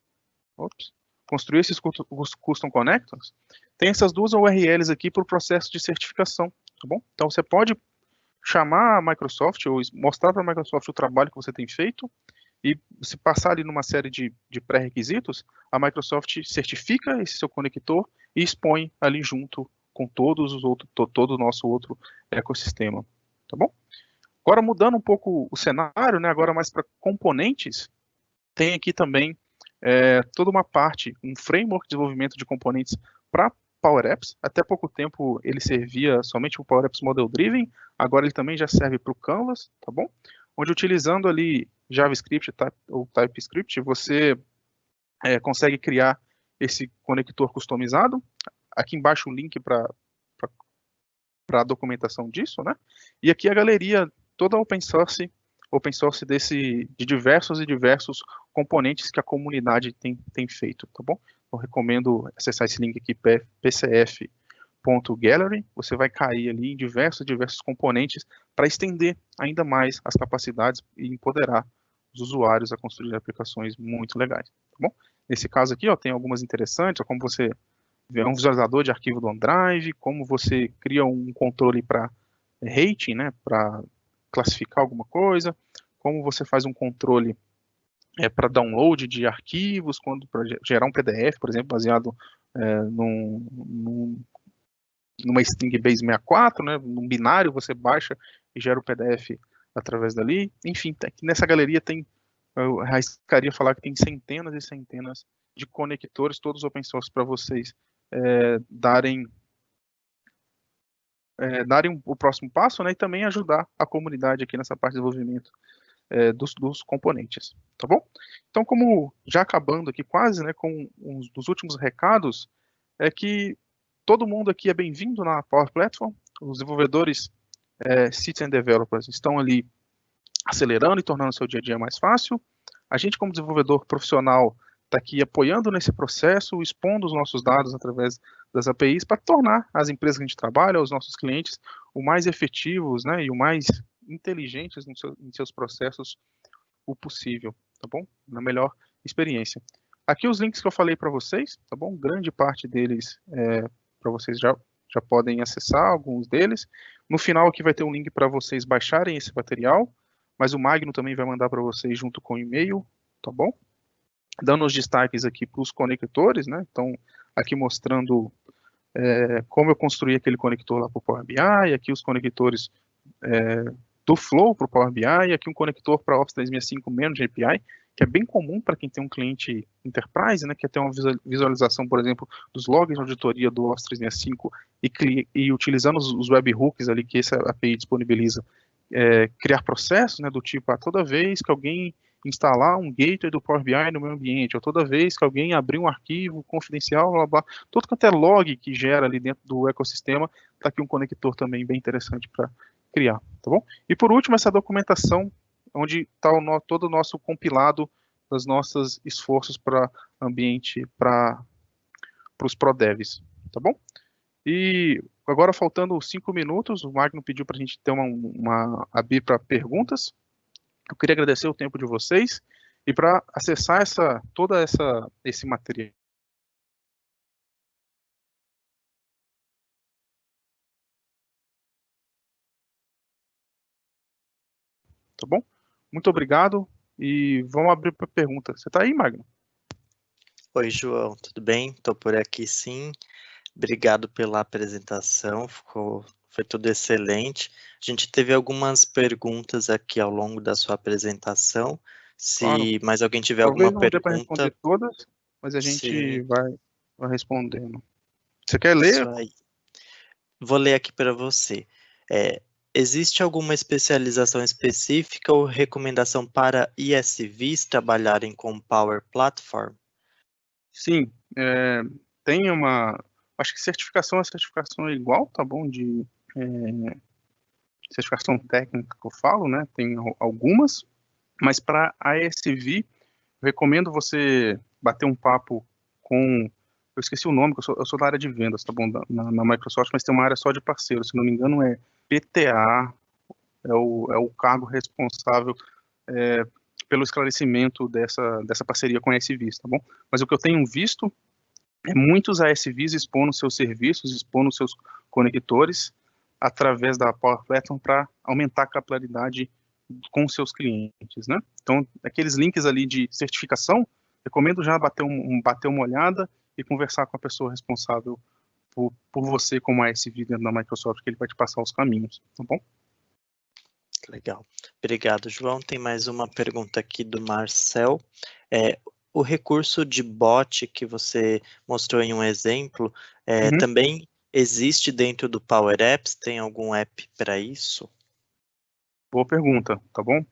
construir esses Custom Connectors, tem essas duas URLs aqui para o processo de certificação, tá bom? Então você pode chamar a Microsoft ou mostrar para a Microsoft o trabalho que você tem feito e se passar ali numa série de pré-requisitos, a Microsoft certifica esse seu conector e expõe ali junto com todo o nosso outro ecossistema, tá bom? Agora mudando um pouco o cenário, né, agora mais para componentes, tem aqui também toda uma parte, um framework de desenvolvimento de componentes para Power Apps. Até pouco tempo ele servia somente para o Power Apps Model Driven, agora ele também já serve para o Canvas, tá bom? Onde utilizando ali JavaScript ou TypeScript, você consegue criar esse conector customizado. Aqui embaixo o link para a documentação disso, né? E aqui a galeria toda open source de diversos e diversos componentes que a comunidade tem feito, tá bom? Eu recomendo acessar esse link aqui, pcf.gallery, você vai cair ali em diversos componentes para estender ainda mais as capacidades e empoderar os usuários a construir aplicações muito legais, tá bom? Nesse caso aqui, ó, tem algumas interessantes, ó, como você vê um visualizador de arquivo do OneDrive, como você cria um controle para rating, né, para classificar alguma coisa, como você faz um controle para download de arquivos, para gerar um PDF, por exemplo, baseado numa string base 64, né, num binário, você baixa e gera o PDF através dali. Enfim, nessa galeria eu arriscaria falar que tem centenas e centenas de conectores, todos open source, para vocês darem o próximo passo, né, e também ajudar a comunidade aqui nessa parte de desenvolvimento dos componentes, tá bom? Então, como já acabando aqui quase, né, com um dos últimos recados, é que todo mundo aqui é bem-vindo na Power Platform, os desenvolvedores Citizen Developers estão ali acelerando e tornando o seu dia a dia mais fácil. A gente, como desenvolvedor profissional, está aqui apoiando nesse processo, expondo os nossos dados através das APIs para tornar as empresas que a gente trabalha, os nossos clientes, o mais efetivos, né, e o mais inteligentes em seus processos o possível, tá bom? Na melhor experiência. Aqui os links que eu falei para vocês, tá bom? Grande parte deles para vocês já podem acessar, alguns deles. No final aqui vai ter um link para vocês baixarem esse material, mas o Magno também vai mandar para vocês junto com o e-mail, tá bom? Dando os destaques aqui para os conectores, né? Então, aqui mostrando como eu construí aquele conector lá para o Power BI, aqui os conectores do Flow para o Power BI, e aqui um conector para Office 365 menos de API, que é bem comum para quem tem um cliente enterprise, né, que quer ter uma visualização, por exemplo, dos logs de auditoria do Office 365 e utilizando os webhooks ali que essa API disponibiliza, criar processos, né, do tipo, toda vez que alguém instalar um gateway do Power BI no meu ambiente, ou toda vez que alguém abrir um arquivo confidencial, blá, blá, todo quanto é log que gera ali dentro do ecossistema, está aqui um conector também bem interessante para criar, tá bom? E por último, essa documentação, onde está todo o nosso compilado dos nossos esforços para ambiente, para os ProDevs, tá bom? E agora, faltando 5 minutos, o Magno pediu para a gente ter abrir para perguntas. Eu queria agradecer o tempo de vocês e para acessar esse material. Tá bom? Muito obrigado e vamos abrir para pergunta. Você está aí, Magno? Oi, João, tudo bem? Estou por aqui sim. Obrigado pela apresentação, foi tudo excelente. A gente teve algumas perguntas aqui ao longo da sua apresentação. Se Claro. mais alguém tiver alguma Talvez não dê para pergunta, responder todas, mas a gente sim, vai respondendo. Você quer isso ler? aí. Vou ler aqui para você. Existe alguma especialização específica ou recomendação para ISVs trabalharem com Power Platform? Sim, tem acho que certificação é igual, tá bom? De certificação técnica que eu falo, né? Tem algumas, mas para ASV, eu recomendo você bater um papo com. Eu esqueci o nome, que eu sou da área de vendas, tá bom? Na Microsoft, mas tem uma área só de parceiros, se não me engano é PTA, é o cargo responsável pelo esclarecimento dessa parceria com a ASVs, tá bom? Mas o que eu tenho visto é muitos ASVs expondo seus serviços, expondo seus conectores através da Power Platform para aumentar a capilaridade com seus clientes, né? Então, aqueles links ali de certificação, recomendo já bater uma olhada e conversar com a pessoa responsável por você como ASV dentro da Microsoft, que ele vai te passar os caminhos, tá bom? Legal. Obrigado, João. Tem mais uma pergunta aqui do Marcel. o recurso de bot que você mostrou em um exemplo, Uhum. também existe dentro do Power Apps? Tem algum app para isso? Boa pergunta, tá bom?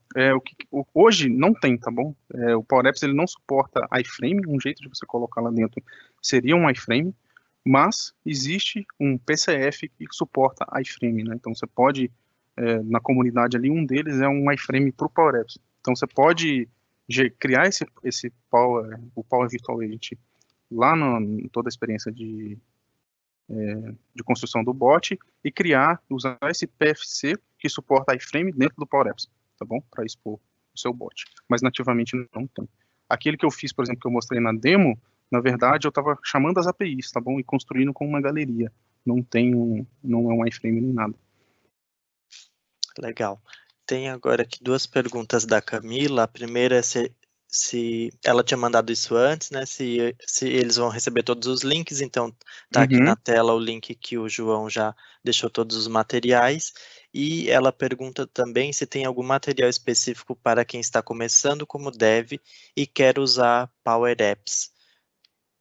Hoje não tem, tá bom? O Power Apps ele não suporta iframe, um jeito de você colocar lá dentro seria um iframe, mas existe um PCF que suporta iframe, né? Então você pode, na comunidade ali, um deles é um iframe para o Power Apps. Então você pode criar o Power Virtual Agent lá em toda a experiência de construção do bot e usar esse PFC que suporta iframe dentro do Power Apps, tá bom? Para expor o seu bot. Mas nativamente não tem. Aquele que eu fiz, por exemplo, que eu mostrei na demo, na verdade eu estava chamando as APIs, tá bom? E construindo com uma galeria. Não é um iframe nem nada. Legal. Tem agora aqui duas perguntas da Camila. A primeira é se ela tinha mandado isso antes, né? Se eles vão receber todos os links, então tá aqui na tela o link que o João já deixou todos os materiais. E ela pergunta também se tem algum material específico para quem está começando como dev e quer usar Power Apps.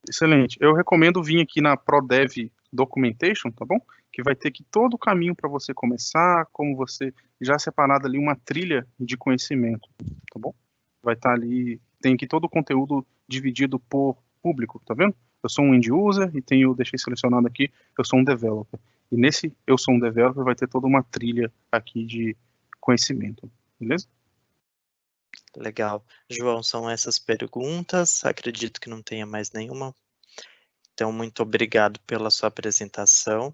Excelente. Eu recomendo vir aqui na ProDev Documentation, tá bom? Que vai ter aqui todo o caminho para você começar, como você já separado ali uma trilha de conhecimento, tá bom? Vai estar ali, tem aqui todo o conteúdo dividido por público, tá vendo? Eu sou um end user e deixei selecionado aqui, eu sou um developer. E nesse eu sou um developer vai ter toda uma trilha aqui de conhecimento, beleza? Legal. João, são essas perguntas. Acredito que não tenha mais nenhuma. Então, muito obrigado pela sua apresentação.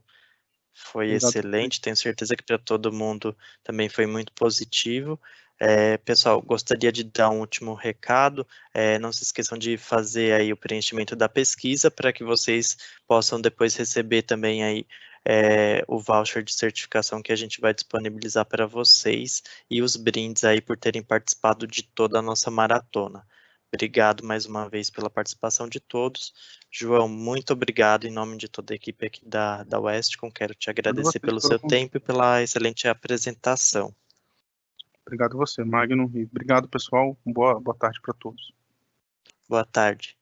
Foi Obrigado. excelente, tenho certeza que para todo mundo também foi muito positivo. Pessoal, gostaria de dar um último recado. Não se esqueçam de fazer aí o preenchimento da pesquisa para que vocês possam depois receber também aí o voucher de certificação que a gente vai disponibilizar para vocês e os brindes aí por terem participado de toda a nossa maratona. Obrigado mais uma vez pela participação de todos. João, muito obrigado em nome de toda a equipe aqui da Westcom. Quero te Obrigado agradecer vocês pelo pelo seu convite. tempo e pela excelente apresentação. Obrigado você, Magno, e obrigado, pessoal. Boa tarde para todos. Boa tarde.